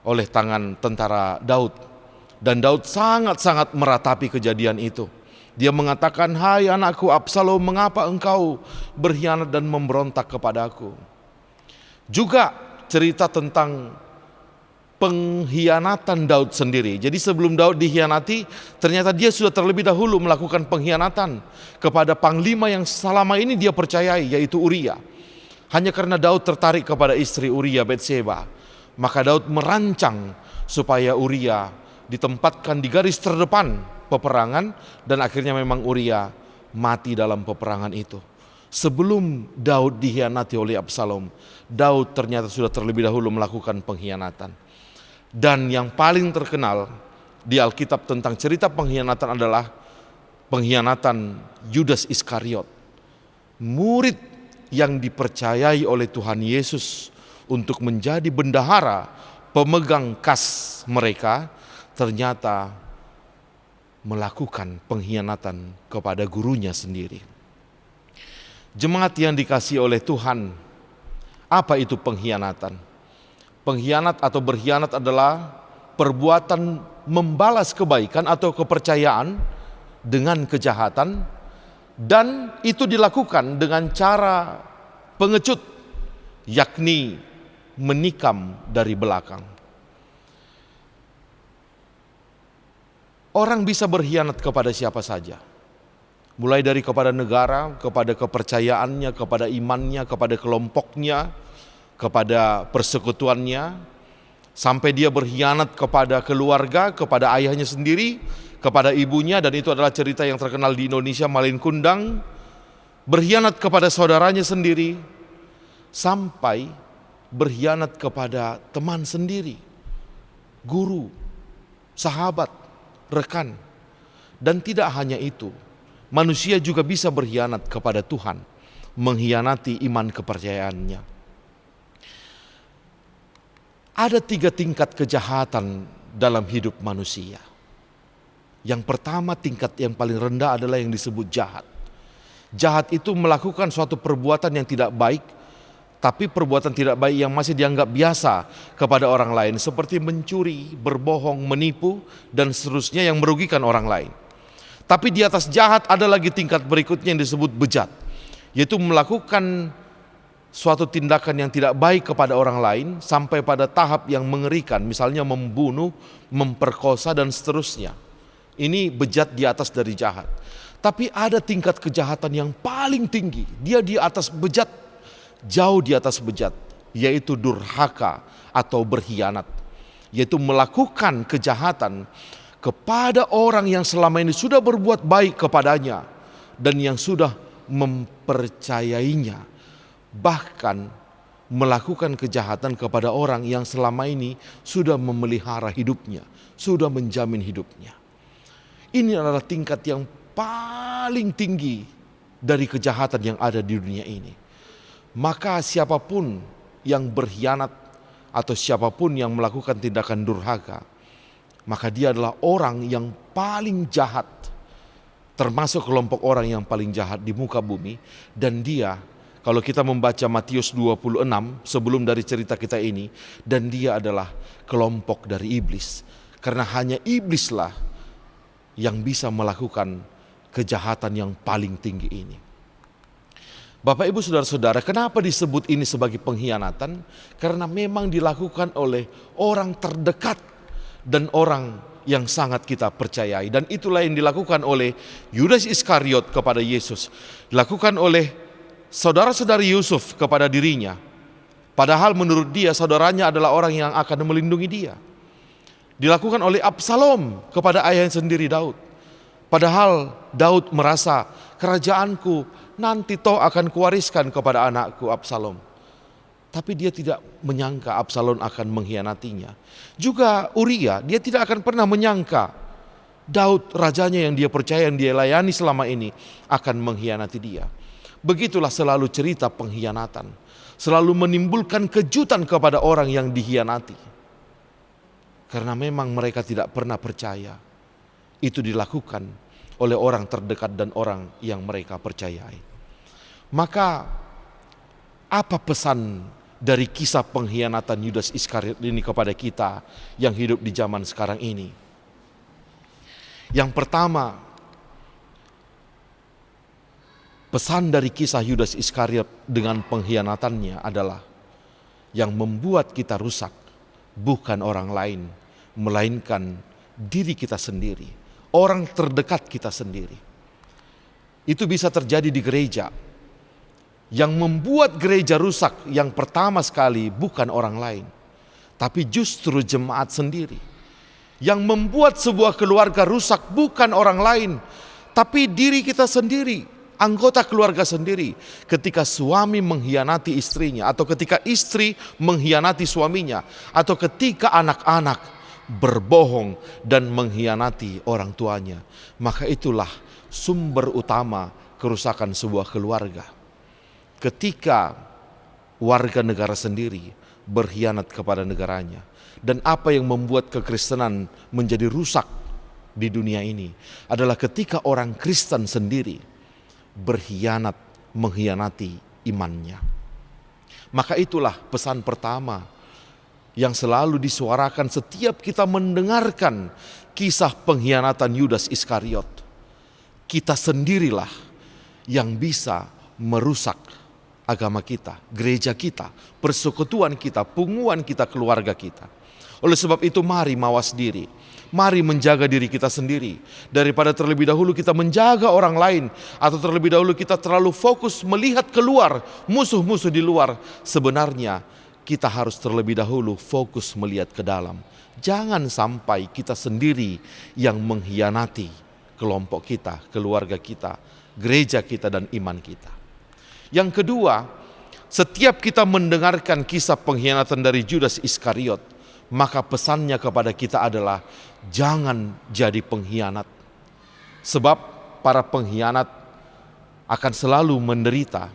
S4: oleh tangan tentara Daud. Dan Daud sangat-sangat meratapi kejadian itu. Dia mengatakan, hai anakku Absalom, mengapa engkau berkhianat dan memberontak kepadaku? Juga cerita tentang pengkhianatan Daud sendiri. Jadi sebelum Daud dikhianati, ternyata dia sudah terlebih dahulu melakukan pengkhianatan kepada panglima yang selama ini dia percayai, yaitu Uria. Hanya karena Daud tertarik kepada istri Uria, Betseba, maka Daud merancang supaya Uria ditempatkan di garis terdepan peperangan, dan akhirnya memang Uria mati dalam peperangan itu. Sebelum Daud dikhianati oleh Absalom, Daud ternyata sudah terlebih dahulu melakukan pengkhianatan. Dan yang paling terkenal di Alkitab tentang cerita pengkhianatan adalah pengkhianatan Yudas Iskariot, murid yang dipercayai oleh Tuhan Yesus untuk menjadi bendahara, pemegang kas mereka, ternyata melakukan pengkhianatan kepada gurunya sendiri. Jemaat yang dikasihi oleh Tuhan, apa itu pengkhianatan? Pengkhianat atau berkhianat adalah perbuatan membalas kebaikan atau kepercayaan dengan kejahatan, dan itu dilakukan dengan cara pengecut, yakni menikam dari belakang. Orang bisa berkhianat kepada siapa saja, mulai dari kepada negara, kepada kepercayaannya, kepada imannya, kepada kelompoknya, kepada persekutuannya, sampai dia berkhianat kepada keluarga, kepada ayahnya sendiri, kepada ibunya, dan itu adalah cerita yang terkenal di Indonesia, Malin Kundang. Berkhianat kepada saudaranya sendiri, sampai berkhianat kepada teman sendiri, guru, sahabat, rekan. Dan tidak hanya itu, manusia juga bisa berkhianat kepada Tuhan, mengkhianati iman kepercayaannya. Ada 3 tingkat kejahatan dalam hidup manusia. Yang pertama, tingkat yang paling rendah adalah yang disebut jahat. Jahat itu melakukan suatu perbuatan yang tidak baik, tapi perbuatan tidak baik yang masih dianggap biasa kepada orang lain, seperti mencuri, berbohong, menipu, dan seterusnya yang merugikan orang lain. Tapi di atas jahat ada lagi tingkat berikutnya yang disebut bejat, yaitu melakukan suatu tindakan yang tidak baik kepada orang lain sampai pada tahap yang mengerikan, misalnya membunuh, memperkosa, dan seterusnya. Ini bejat di atas dari jahat. Tapi ada tingkat kejahatan yang paling tinggi, dia di atas bejat, jauh di atas bejat, yaitu durhaka atau berkhianat, yaitu melakukan kejahatan kepada orang yang selama ini sudah berbuat baik kepadanya dan yang sudah mempercayainya. Bahkan melakukan kejahatan kepada orang yang selama ini sudah memelihara hidupnya, sudah menjamin hidupnya. Ini adalah tingkat yang paling tinggi dari kejahatan yang ada di dunia ini. Maka siapapun yang berkhianat atau siapapun yang melakukan tindakan durhaka, maka dia adalah orang yang paling jahat, termasuk kelompok orang yang paling jahat di muka bumi. Dan dia, kalau kita membaca Matius 26 sebelum dari cerita kita ini, dan dia adalah kelompok dari iblis. Karena hanya iblislah yang bisa melakukan kejahatan yang paling tinggi ini. Bapak Ibu Saudara-saudara, kenapa disebut ini sebagai pengkhianatan? Karena memang dilakukan oleh orang terdekat dan orang yang sangat kita percayai. Dan itulah yang dilakukan oleh Yudas Iskariot kepada Yesus. Dilakukan oleh saudara-saudara Yusuf kepada dirinya. Padahal menurut dia saudaranya adalah orang yang akan melindungi dia. Dilakukan oleh Absalom kepada ayahnya sendiri Daud. Padahal Daud merasa kerajaanku nanti toh akan kuwariskan kepada anakku Absalom. Tapi dia tidak menyangka Absalom akan mengkhianatinya. Juga Uria, dia tidak akan pernah menyangka Daud rajanya yang dia percaya, yang dia layani selama ini akan mengkhianati dia. Begitulah selalu cerita pengkhianatan. Selalu menimbulkan kejutan kepada orang yang dikhianati. Karena memang mereka tidak pernah percaya itu dilakukan oleh orang terdekat dan orang yang mereka percayai. Maka apa pesan dari kisah pengkhianatan Yudas Iskariot ini kepada kita yang hidup di zaman sekarang ini? Yang pertama, pesan dari kisah Yudas Iskariot dengan pengkhianatannya adalah yang membuat kita rusak bukan orang lain, melainkan diri kita sendiri. Orang terdekat kita sendiri. Itu bisa terjadi di gereja. Yang membuat gereja rusak yang pertama sekali bukan orang lain, tapi justru jemaat sendiri. Yang membuat sebuah keluarga rusak bukan orang lain, tapi diri kita sendiri, anggota keluarga sendiri. Ketika suami mengkhianati istrinya, atau ketika istri mengkhianati suaminya, atau ketika anak-anak berbohong dan mengkhianati orang tuanya, maka itulah sumber utama kerusakan sebuah keluarga. Ketika warga negara sendiri berkhianat kepada negaranya. Dan apa yang membuat kekristenan menjadi rusak di dunia ini adalah ketika orang Kristen sendiri berkhianat, mengkhianati imannya. Maka itulah pesan pertama yang selalu disuarakan setiap kita mendengarkan kisah pengkhianatan Yudas Iskariot. Kita sendirilah yang bisa merusak agama kita, gereja kita, persekutuan kita, punguan kita, keluarga kita. Oleh sebab itu mari mawas diri. Mari menjaga diri kita sendiri. Daripada terlebih dahulu kita menjaga orang lain, atau terlebih dahulu kita terlalu fokus melihat keluar, musuh-musuh di luar. Sebenarnya kita harus terlebih dahulu fokus melihat ke dalam. Jangan sampai kita sendiri yang mengkhianati kelompok kita, keluarga kita, gereja kita, dan iman kita. Yang kedua, setiap kita mendengarkan kisah pengkhianatan dari Yudas Iskariot, maka pesannya kepada kita adalah jangan jadi pengkhianat. Sebab para pengkhianat akan selalu menderita,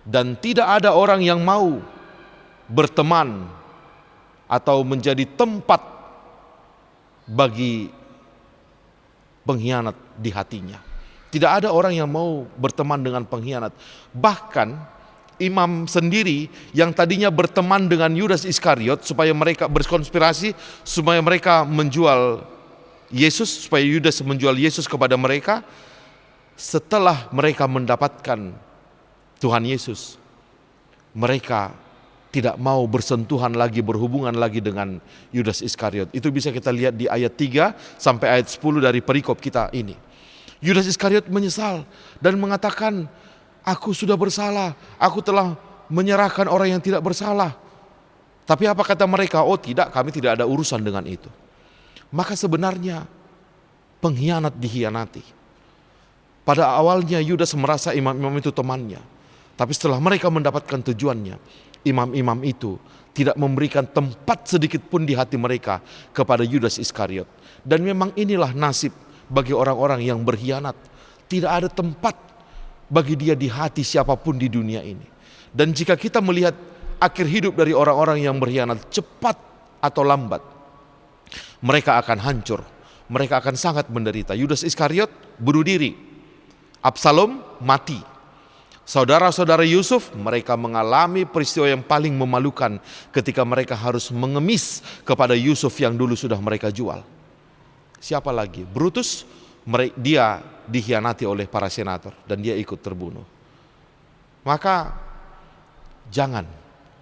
S4: dan tidak ada orang yang mau berteman atau menjadi tempat bagi pengkhianat di hatinya. Tidak ada orang yang mau berteman dengan pengkhianat. Bahkan imam sendiri yang tadinya berteman dengan Yudas Iskariot supaya mereka berkonspirasi, supaya mereka menjual Yesus, supaya Yudas menjual Yesus kepada mereka, setelah mereka mendapatkan Tuhan Yesus, mereka tidak mau bersentuhan lagi, berhubungan lagi dengan Yudas Iskariot. Itu bisa kita lihat di ayat 3 sampai ayat 10 dari perikop kita ini. Yudas Iskariot menyesal dan mengatakan, aku sudah bersalah, aku telah menyerahkan orang yang tidak bersalah. Tapi apa kata mereka? Oh tidak, kami tidak ada urusan dengan itu. Maka sebenarnya pengkhianat dikhianati. Pada awalnya Yudas merasa imam-imam itu temannya. Tapi setelah mereka mendapatkan tujuannya, imam-imam itu tidak memberikan tempat sedikit pun di hati mereka kepada Yudas Iskariot. Dan memang inilah nasib bagi orang-orang yang berkhianat. Tidak ada tempat bagi dia di hati siapapun di dunia ini. Dan jika kita melihat akhir hidup dari orang-orang yang berkhianat, cepat atau lambat mereka akan hancur, mereka akan sangat menderita. Yudas Iskariot bunuh diri, Absalom mati. Saudara-saudara Yusuf, mereka mengalami peristiwa yang paling memalukan ketika mereka harus mengemis kepada Yusuf yang dulu sudah mereka jual. Siapa lagi? Brutus, dia dikhianati oleh para senator dan dia ikut terbunuh. Maka jangan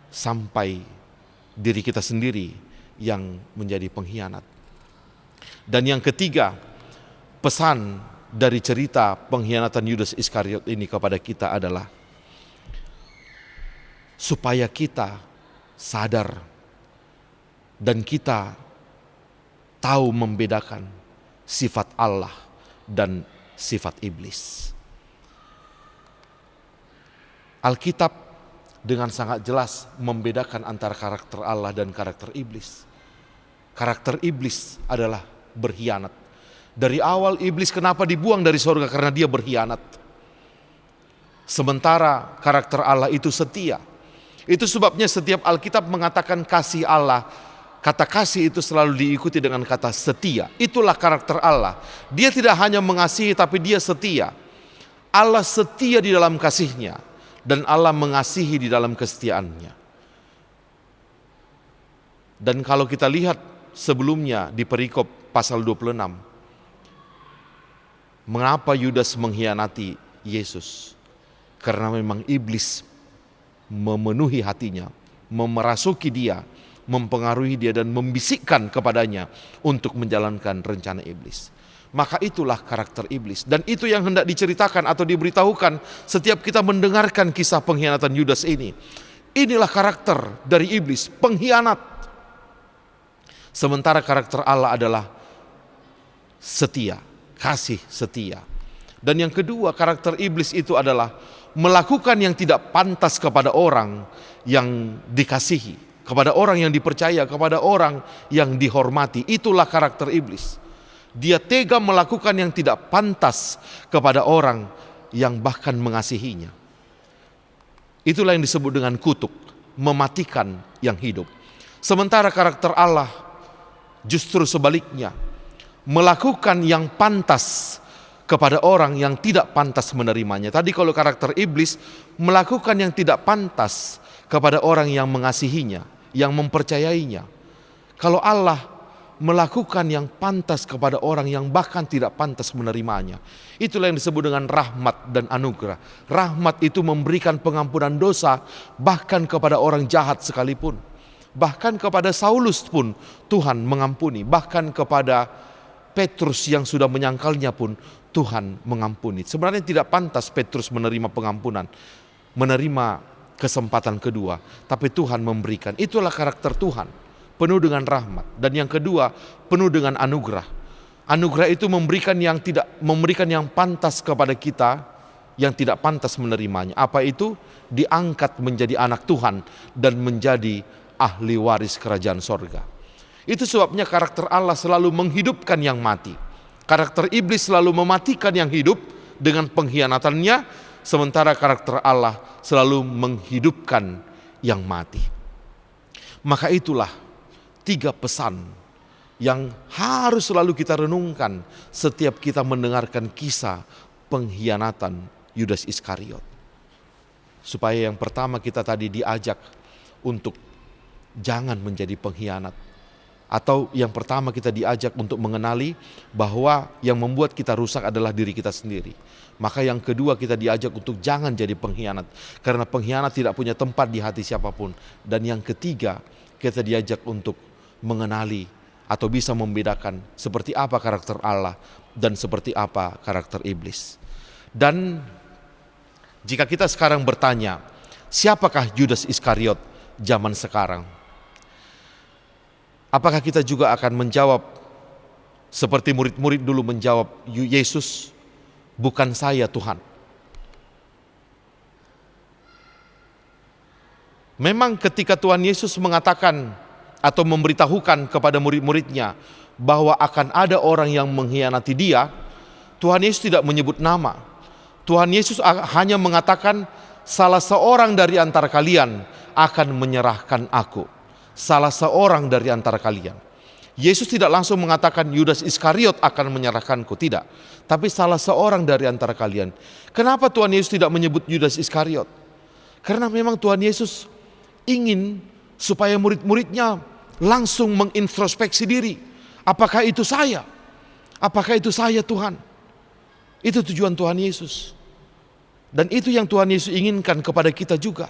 S4: sampai diri kita sendiri yang menjadi pengkhianat. Dan yang ketiga, pesan dari cerita pengkhianatan Yudas Iskariot ini kepada kita adalah supaya kita sadar dan kita tahu membedakan sifat Allah dan sifat iblis. Alkitab dengan sangat jelas membedakan antara karakter Allah dan karakter iblis. Karakter iblis adalah berkhianat. Dari awal iblis kenapa dibuang dari surga? Karena dia berkhianat. Sementara karakter Allah itu setia. Itu sebabnya setiap Alkitab mengatakan kasih Allah, kata kasih itu selalu diikuti dengan kata setia. Itulah karakter Allah. Dia tidak hanya mengasihi tapi dia setia. Allah setia di dalam kasihnya dan Allah mengasihi di dalam kesetiaannya. Dan kalau kita lihat sebelumnya di perikop pasal 26, mengapa Yudas mengkhianati Yesus? Karena memang iblis memenuhi hatinya, memerasuki dia, mempengaruhi dia dan membisikkan kepadanya untuk menjalankan rencana iblis. Maka itulah karakter iblis. Dan itu yang hendak diceritakan atau diberitahukan setiap kita mendengarkan kisah pengkhianatan Yudas ini. Inilah karakter dari iblis, pengkhianat. Sementara karakter Allah adalah setia, kasih setia. Dan yang kedua, karakter iblis itu adalah melakukan yang tidak pantas kepada orang yang dikasihi, kepada orang yang dipercaya, kepada orang yang dihormati. Itulah karakter iblis. Dia tega melakukan yang tidak pantas kepada orang yang bahkan mengasihinya. Itulah yang disebut dengan kutuk, mematikan yang hidup. Sementara karakter Allah justru sebaliknya, melakukan yang pantas kepada orang yang tidak pantas menerimanya. Tadi kalau karakter iblis melakukan yang tidak pantas kepada orang yang mengasihinya, yang mempercayainya. Kalau Allah melakukan yang pantas kepada orang yang bahkan tidak pantas menerimanya. Itulah yang disebut dengan rahmat dan anugerah. Rahmat itu memberikan pengampunan dosa bahkan kepada orang jahat sekalipun. Bahkan kepada Saulus pun Tuhan mengampuni. Bahkan kepada Petrus yang sudah menyangkalnya pun Tuhan mengampuni. Sebenarnya tidak pantas Petrus menerima pengampunan, menerima kesempatan kedua, tapi Tuhan memberikan. Itulah karakter Tuhan, penuh dengan rahmat. Dan yang kedua, penuh dengan anugerah. Anugerah itu memberikan yang pantas kepada kita, yang tidak pantas menerimanya. Apa itu? Diangkat menjadi anak Tuhan dan menjadi ahli waris kerajaan sorga. Itu sebabnya karakter Allah selalu menghidupkan yang mati. Karakter iblis selalu mematikan yang hidup dengan pengkhianatannya, sementara karakter Allah selalu menghidupkan yang mati. Maka itulah 3 pesan yang harus selalu kita renungkan setiap kita mendengarkan kisah pengkhianatan Yudas Iskariot. Supaya yang pertama kita tadi diajak untuk jangan menjadi pengkhianat. Atau yang pertama kita diajak untuk mengenali bahwa yang membuat kita rusak adalah diri kita sendiri. Maka yang kedua kita diajak untuk jangan jadi pengkhianat. Karena pengkhianat tidak punya tempat di hati siapapun. Dan yang ketiga kita diajak untuk mengenali atau bisa membedakan seperti apa karakter Allah dan seperti apa karakter iblis. Dan jika kita sekarang bertanya, siapakah Yudas Iskariot zaman sekarang? Apakah kita juga akan menjawab seperti murid-murid dulu menjawab Yesus, bukan saya Tuhan? Memang ketika Tuhan Yesus mengatakan atau memberitahukan kepada murid-muridnya bahwa akan ada orang yang mengkhianati dia, Tuhan Yesus tidak menyebut nama. Tuhan Yesus hanya mengatakan salah seorang dari antara kalian akan menyerahkan aku. Salah seorang dari antara kalian. Yesus tidak langsung mengatakan Yudas Iskariot akan menyerahkanku, tidak. Tapi salah seorang dari antara kalian. Kenapa Tuhan Yesus tidak menyebut Yudas Iskariot? Karena memang Tuhan Yesus ingin supaya murid-muridnya langsung mengintrospeksi diri. Apakah itu saya? Apakah itu saya Tuhan? Itu tujuan Tuhan Yesus. Dan itu yang Tuhan Yesus inginkan kepada kita juga.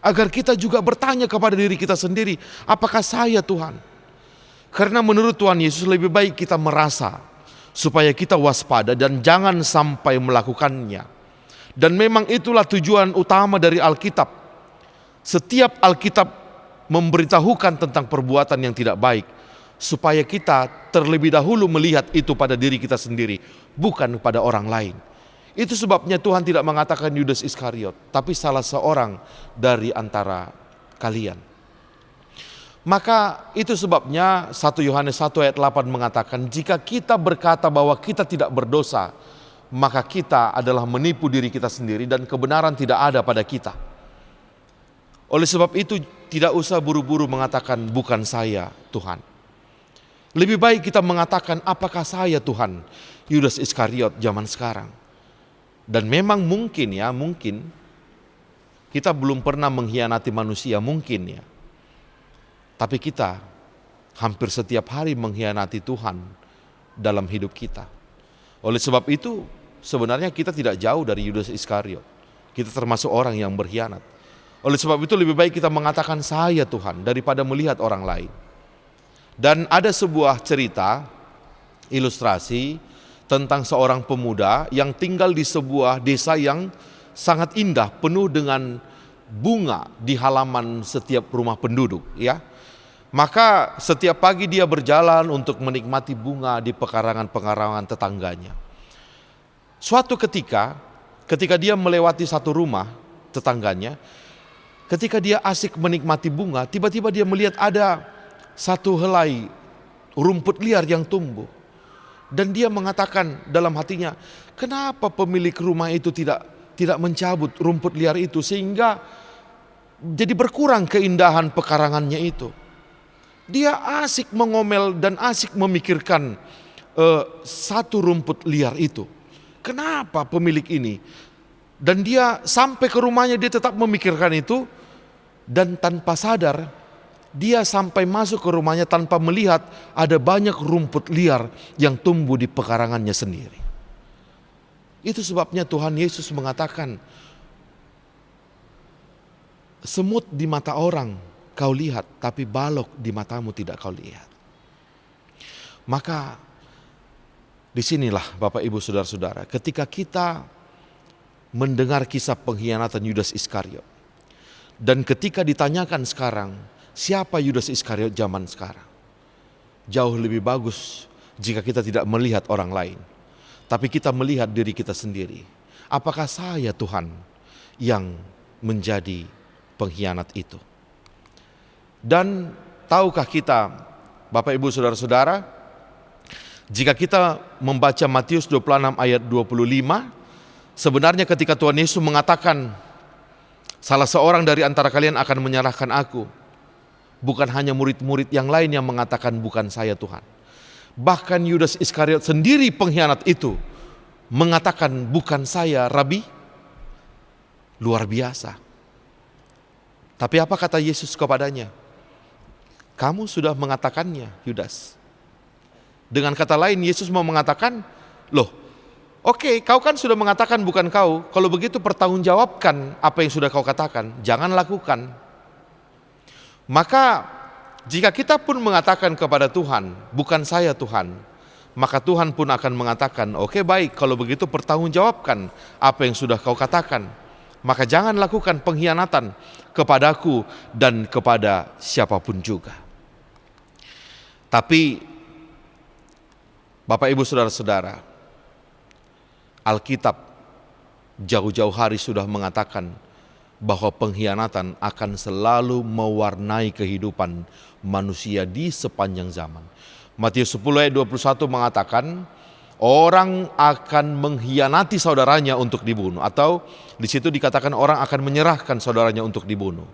S4: Agar kita juga bertanya kepada diri kita sendiri, apakah saya Tuhan? Karena menurut Tuhan Yesus lebih baik kita merasa supaya kita waspada dan jangan sampai melakukannya. Dan memang itulah tujuan utama dari Alkitab. Setiap Alkitab memberitahukan tentang perbuatan yang tidak baik, supaya kita terlebih dahulu melihat itu pada diri kita sendiri, bukan pada orang lain. Itu sebabnya Tuhan tidak mengatakan Yudas Iskariot, tapi salah seorang dari antara kalian. Maka itu sebabnya 1 Yohanes 1 ayat 8 mengatakan, jika kita berkata bahwa kita tidak berdosa, maka kita adalah menipu diri kita sendiri dan kebenaran tidak ada pada kita. Oleh sebab itu tidak usah buru-buru mengatakan bukan saya Tuhan. Lebih baik kita mengatakan apakah saya Tuhan, Yudas Iskariot zaman sekarang. Dan memang mungkin kita belum pernah mengkhianati manusia, mungkin ya. Tapi kita hampir setiap hari mengkhianati Tuhan dalam hidup kita. Oleh sebab itu sebenarnya kita tidak jauh dari Yudas Iskariot. Kita termasuk orang yang berkhianat. Oleh sebab itu lebih baik kita mengatakan saya Tuhan daripada melihat orang lain. Dan ada sebuah cerita, ilustrasi tentang seorang pemuda yang tinggal di sebuah desa yang sangat indah, penuh dengan bunga di halaman setiap rumah penduduk, ya. Maka setiap pagi dia berjalan untuk menikmati bunga di pekarangan-pekarangan tetangganya. Suatu ketika dia melewati satu rumah tetangganya, ketika dia asik menikmati bunga, tiba-tiba dia melihat ada satu helai rumput liar yang tumbuh. Dan dia mengatakan dalam hatinya, kenapa pemilik rumah itu tidak mencabut rumput liar itu sehingga jadi berkurang keindahan pekarangannya itu. Dia asik mengomel dan asik memikirkan satu rumput liar itu. Kenapa pemilik ini? Dan dia sampai ke rumahnya dia tetap memikirkan itu, dan tanpa sadar dia sampai masuk ke rumahnya tanpa melihat ada banyak rumput liar yang tumbuh di pekarangannya sendiri. Itu sebabnya Tuhan Yesus mengatakan, semut di mata orang kau lihat, tapi balok di matamu tidak kau lihat. Maka disinilah Bapak Ibu Saudara-saudara, ketika kita mendengar kisah pengkhianatan Yudas Iskariot, dan ketika ditanyakan sekarang, siapa Yudas Iskariot zaman sekarang? Jauh lebih bagus jika kita tidak melihat orang lain, tapi kita melihat diri kita sendiri. Apakah saya Tuhan yang menjadi pengkhianat itu? Dan tahukah kita Bapak Ibu Saudara-saudara, jika kita membaca Matius 26 ayat 25, sebenarnya ketika Tuhan Yesus mengatakan, salah seorang dari antara kalian akan menyalahkan aku, bukan hanya murid-murid yang lain yang mengatakan bukan saya Tuhan. Bahkan Yudas Iskariot sendiri pengkhianat itu mengatakan bukan saya Rabi. Luar biasa. Tapi apa kata Yesus kepadanya? Kamu sudah mengatakannya, Yudas. Dengan kata lain Yesus mau mengatakan, loh, oke, kau kan sudah mengatakan bukan kau. Kalau begitu pertanggungjawabkan apa yang sudah kau katakan. Jangan lakukan. Maka jika kita pun mengatakan kepada Tuhan, bukan saya Tuhan, maka Tuhan pun akan mengatakan, oke baik, kalau begitu pertanggungjawabkan apa yang sudah kau katakan. Maka jangan lakukan pengkhianatan kepadaku dan kepada siapapun juga. Tapi Bapak Ibu Saudara-saudara, Alkitab jauh-jauh hari sudah mengatakan bahwa pengkhianatan akan selalu mewarnai kehidupan manusia di sepanjang zaman. Matius 10 ayat 21 mengatakan orang akan mengkhianati saudaranya untuk dibunuh, atau di situ dikatakan orang akan menyerahkan saudaranya untuk dibunuh.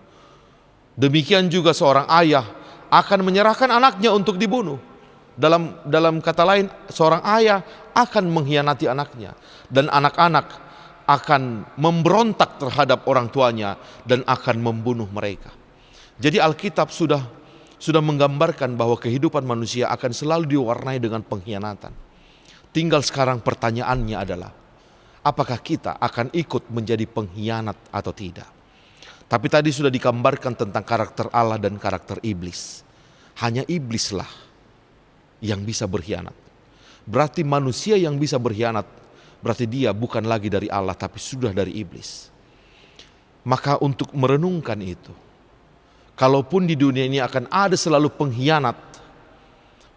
S4: Demikian juga seorang ayah akan menyerahkan anaknya untuk dibunuh. Dalam kata lain, seorang ayah akan mengkhianati anaknya, dan anak-anak akan memberontak terhadap orang tuanya dan akan membunuh mereka. Jadi Alkitab sudah menggambarkan bahwa kehidupan manusia akan selalu diwarnai dengan pengkhianatan. Tinggal sekarang pertanyaannya adalah, apakah kita akan ikut menjadi pengkhianat atau tidak. Tapi tadi sudah digambarkan tentang karakter Allah dan karakter iblis. Hanya iblislah yang bisa berkhianat. Berarti manusia yang bisa berkhianat, berarti dia bukan lagi dari Allah tapi sudah dari iblis. Maka untuk merenungkan itu, kalaupun di dunia ini akan ada selalu pengkhianat,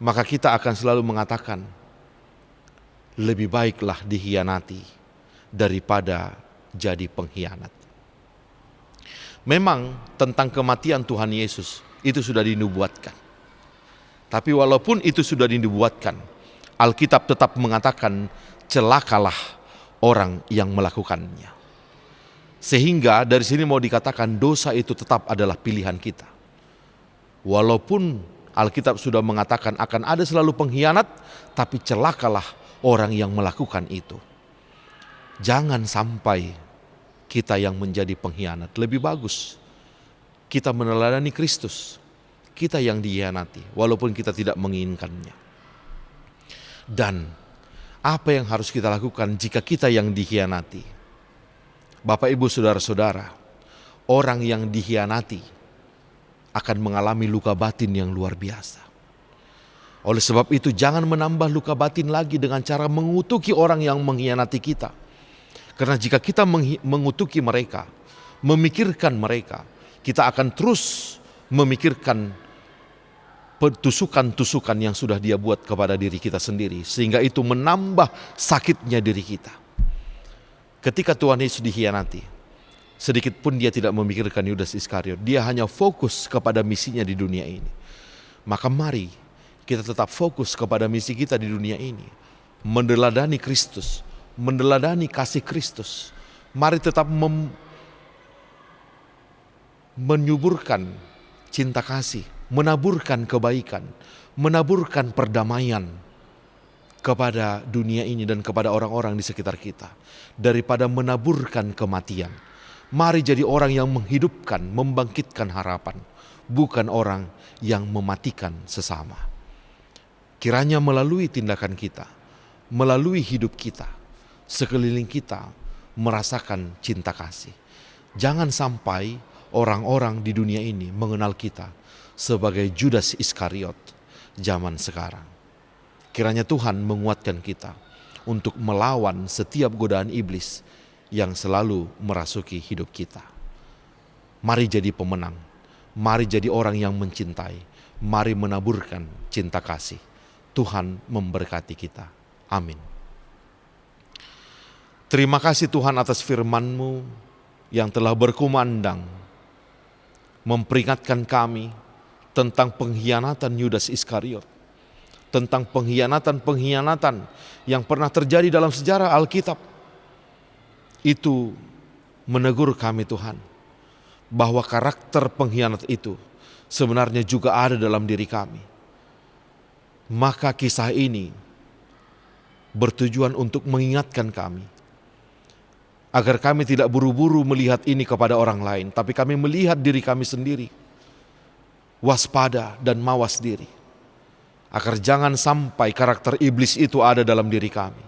S4: maka kita akan selalu mengatakan, lebih baiklah dikhianati daripada jadi pengkhianat. Memang tentang kematian Tuhan Yesus itu sudah dinubuatkan. Tapi walaupun itu sudah dinubuatkan, Alkitab tetap mengatakan celakalah orang yang melakukannya. Sehingga dari sini mau dikatakan dosa itu tetap adalah pilihan kita. Walaupun Alkitab sudah mengatakan akan ada selalu pengkhianat, tapi celakalah orang yang melakukan itu. Jangan sampai kita yang menjadi pengkhianat. Lebih bagus kita meneladani Kristus, kita yang dikhianati walaupun kita tidak menginginkannya. Dan apa yang harus kita lakukan jika kita yang dikhianati? Bapak Ibu saudara-saudara, orang yang dikhianati akan mengalami luka batin yang luar biasa. Oleh sebab itu jangan menambah luka batin lagi dengan cara mengutuki orang yang mengkhianati kita. Karena jika kita mengutuki mereka, memikirkan mereka, kita akan terus memikirkan tusukan-tusukan yang sudah dia buat kepada diri kita sendiri. Sehingga itu menambah sakitnya diri kita. Ketika Tuhan Yesus dikhianati, sedikit pun dia tidak memikirkan Yudas Iskariot. Dia hanya fokus kepada misinya di dunia ini. Maka mari kita tetap fokus kepada misi kita di dunia ini. Meneladani Kristus, meneladani kasih Kristus. Mari tetap menyuburkan cinta kasih, menaburkan kebaikan, menaburkan perdamaian kepada dunia ini dan kepada orang-orang di sekitar kita. Daripada menaburkan kematian. Mari jadi orang yang menghidupkan, membangkitkan harapan. Bukan orang yang mematikan sesama. Kiranya melalui tindakan kita, melalui hidup kita, sekeliling kita merasakan cinta kasih. Jangan sampai orang-orang di dunia ini mengenal kita sebagai Judas Iskariot zaman sekarang. Kiranya Tuhan menguatkan kita untuk melawan setiap godaan iblis yang selalu merasuki hidup kita. Mari jadi pemenang, mari jadi orang yang mencintai, mari menaburkan cinta kasih. Tuhan memberkati kita. Amin. Terima kasih Tuhan atas firman-Mu yang telah berkumandang memperingatkan kami tentang pengkhianatan Yudas Iskariot, tentang pengkhianatan-pengkhianatan yang pernah terjadi dalam sejarah Alkitab. Itu menegur kami Tuhan, bahwa karakter pengkhianat itu sebenarnya juga ada dalam diri kami. Maka kisah ini bertujuan untuk mengingatkan kami, agar kami tidak buru-buru melihat ini kepada orang lain, tapi kami melihat diri kami sendiri, waspada dan mawas diri, agar jangan sampai karakter iblis itu ada dalam diri kami,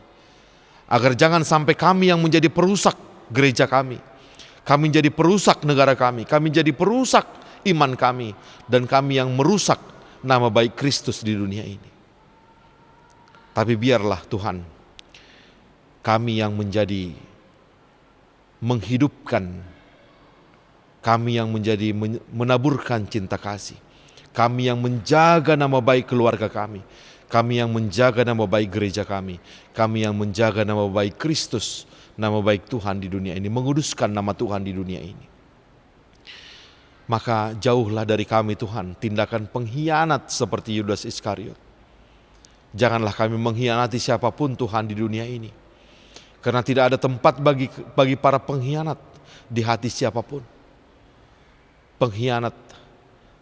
S4: agar jangan sampai kami yang menjadi perusak gereja kami menjadi perusak negara kami jadi perusak iman kami, dan kami yang merusak nama baik Kristus di dunia ini. Tapi biarlah Tuhan, kami yang menjadi menghidupkan, kami yang menjadi menaburkan cinta kasih, kami yang menjaga nama baik keluarga kami yang menjaga nama baik gereja kami yang menjaga nama baik Kristus, nama baik Tuhan di dunia ini, menguduskan nama Tuhan di dunia ini. Maka jauhlah dari kami Tuhan tindakan pengkhianat seperti Yudas Iskariot. Janganlah kami mengkhianati siapapun Tuhan di dunia ini. Karena tidak ada tempat bagi para pengkhianat di hati siapapun. Pengkhianat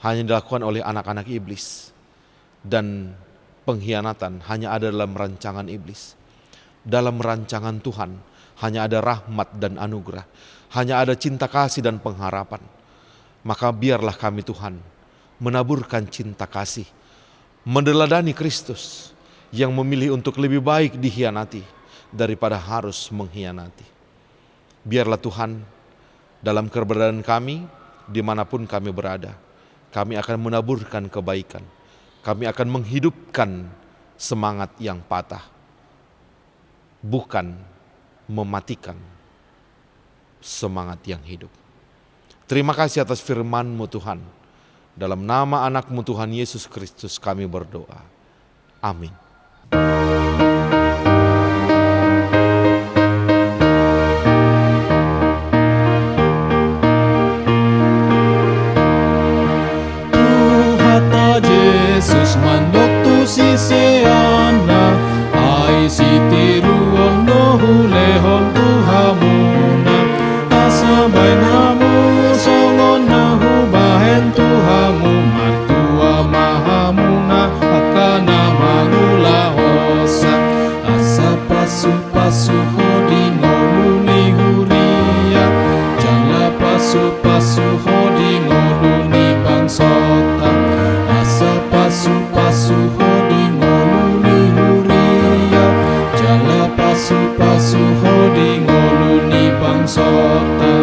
S4: hanya dilakukan oleh anak-anak iblis. Dan pengkhianatan hanya ada dalam rancangan iblis. Dalam rancangan Tuhan hanya ada rahmat dan anugerah. Hanya ada cinta kasih dan pengharapan. Maka biarlah kami Tuhan menaburkan cinta kasih, meneladani Kristus yang memilih untuk lebih baik dikhianati daripada harus mengkhianati. Biarlah Tuhan dalam keberadaan kami, dimanapun kami berada, kami akan menaburkan kebaikan. Kami akan menghidupkan semangat yang patah, bukan mematikan semangat yang hidup. Terima kasih atas firman-Mu Tuhan. Dalam nama anak-Mu Tuhan Yesus Kristus kami berdoa. Amin.
S3: Yesus mandok tu si seana ai si tiruon no hulehon tu hamuna asa bain hamu songon nahu bahen tu hamu martua mahamuna akana mangula hosa asa pasu pasu hodi ngoluni huria jala pasu pasu hodi ngoluni bangsota pasu hodi ngoluni huria jala pasu hodi ngoluni bangsota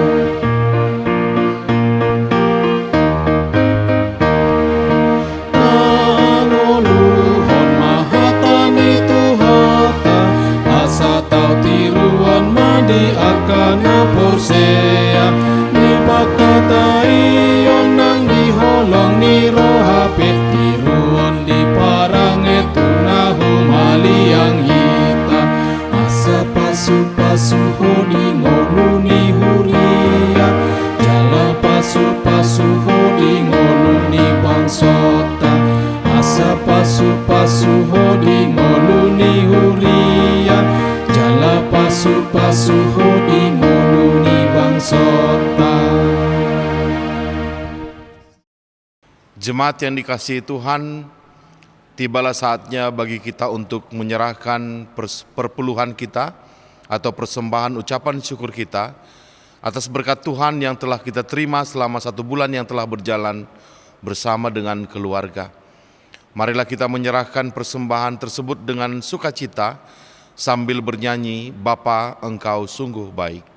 S3: angoluhon mahatani tuhata asa tau tiruan madi akana posea ni patatai onang di holong ni rohape di parang itu nahu maliang hita asa pasu hodi ngoluni huria jala pasu hodi ngoluni bangsota asa pasu hodi ngoluni huria jala pasu hodi ngoluni bangsota.
S4: Jemaat yang dikasihi Tuhan, tibalah saatnya bagi kita untuk menyerahkan perpuluhan kita atau persembahan ucapan syukur kita atas berkat Tuhan yang telah kita terima selama 1 bulan yang telah berjalan bersama dengan keluarga. Marilah kita menyerahkan persembahan tersebut dengan sukacita sambil bernyanyi, Bapa Engkau sungguh baik.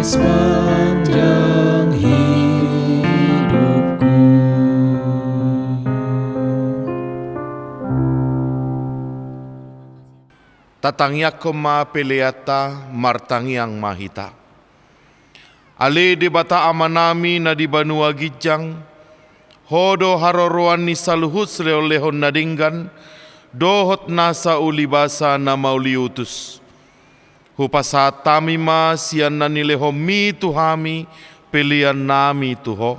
S3: Sepanjang hidup
S4: tatangyakoma peleata martangiang mahita. Ale de bata amanami na di banua gijang, hodo haroroan ni saluhut leolehon nadinggan, dohot nasa ulibasa na mauliutus. Hupasa tamima sian nanileho mi tuhami pelian nami tuho.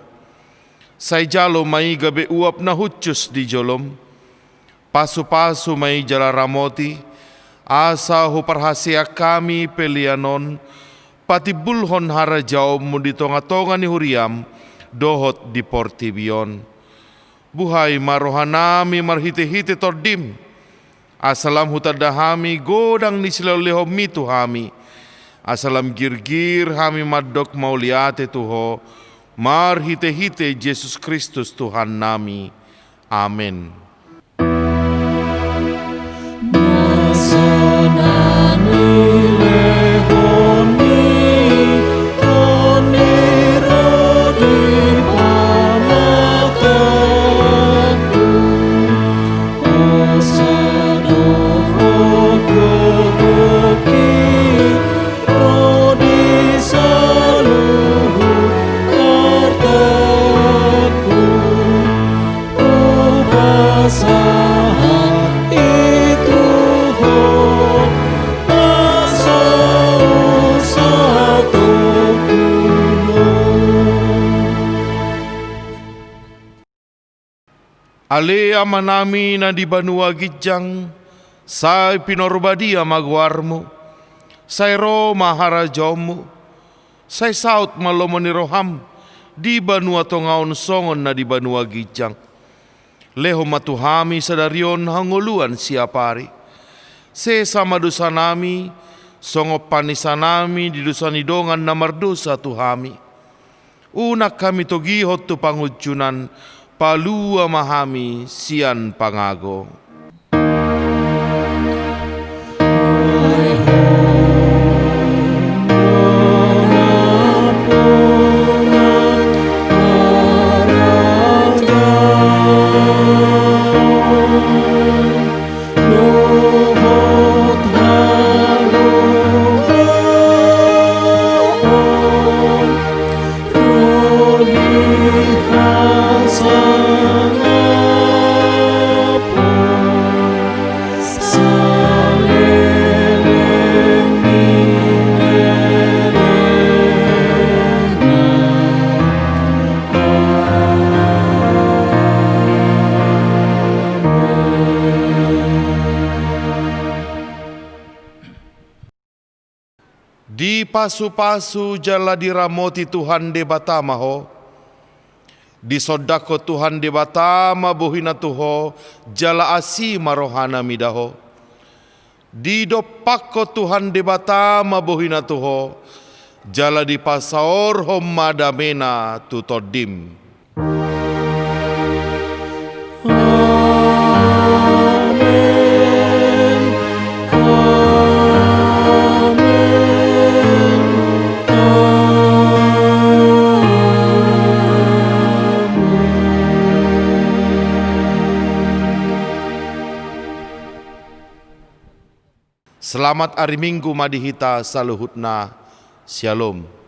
S4: Say jalo mai gabe uap na hucus di jolom. Pasu-pasu mai jala ramoti. Asa huparhasia kami pelianon. Pati bulhon hara jauh mu di tonga-tonga ni huriam. Dohot di portibion. Buhay marohanami marhite-hite tordim. Asalam hutadahami godang ni silaleho mi tuhami. Asalam gir-gir hami madok mauliate tuho. Marhite-hite Yesus Kristus Tuhan nami. Amin. Ale amanami na di banua gijang, say pinorbadia magwarmo, say ro maharajomu, say saut malomoni roham, di banua tongaon songon na di banua gijang. Leho matuhami sadarion hanguluan siapari, se sama dosa nami, songo panisanami di dosa nidongan na mardosa tuhami. Unak kami togihot tu pangudjunan, palua mahami sian pangago. Di pasu-pasu jala diramoti Tuhan de batama ho. Di sodako Tuhan de batama bohina tuho jala asi marohana midaho. Di dopako Tuhan de batama bohina tuho jala di pasaor homadamena tutodim. Selamat hari Minggu madihita saluhutna. Shalom.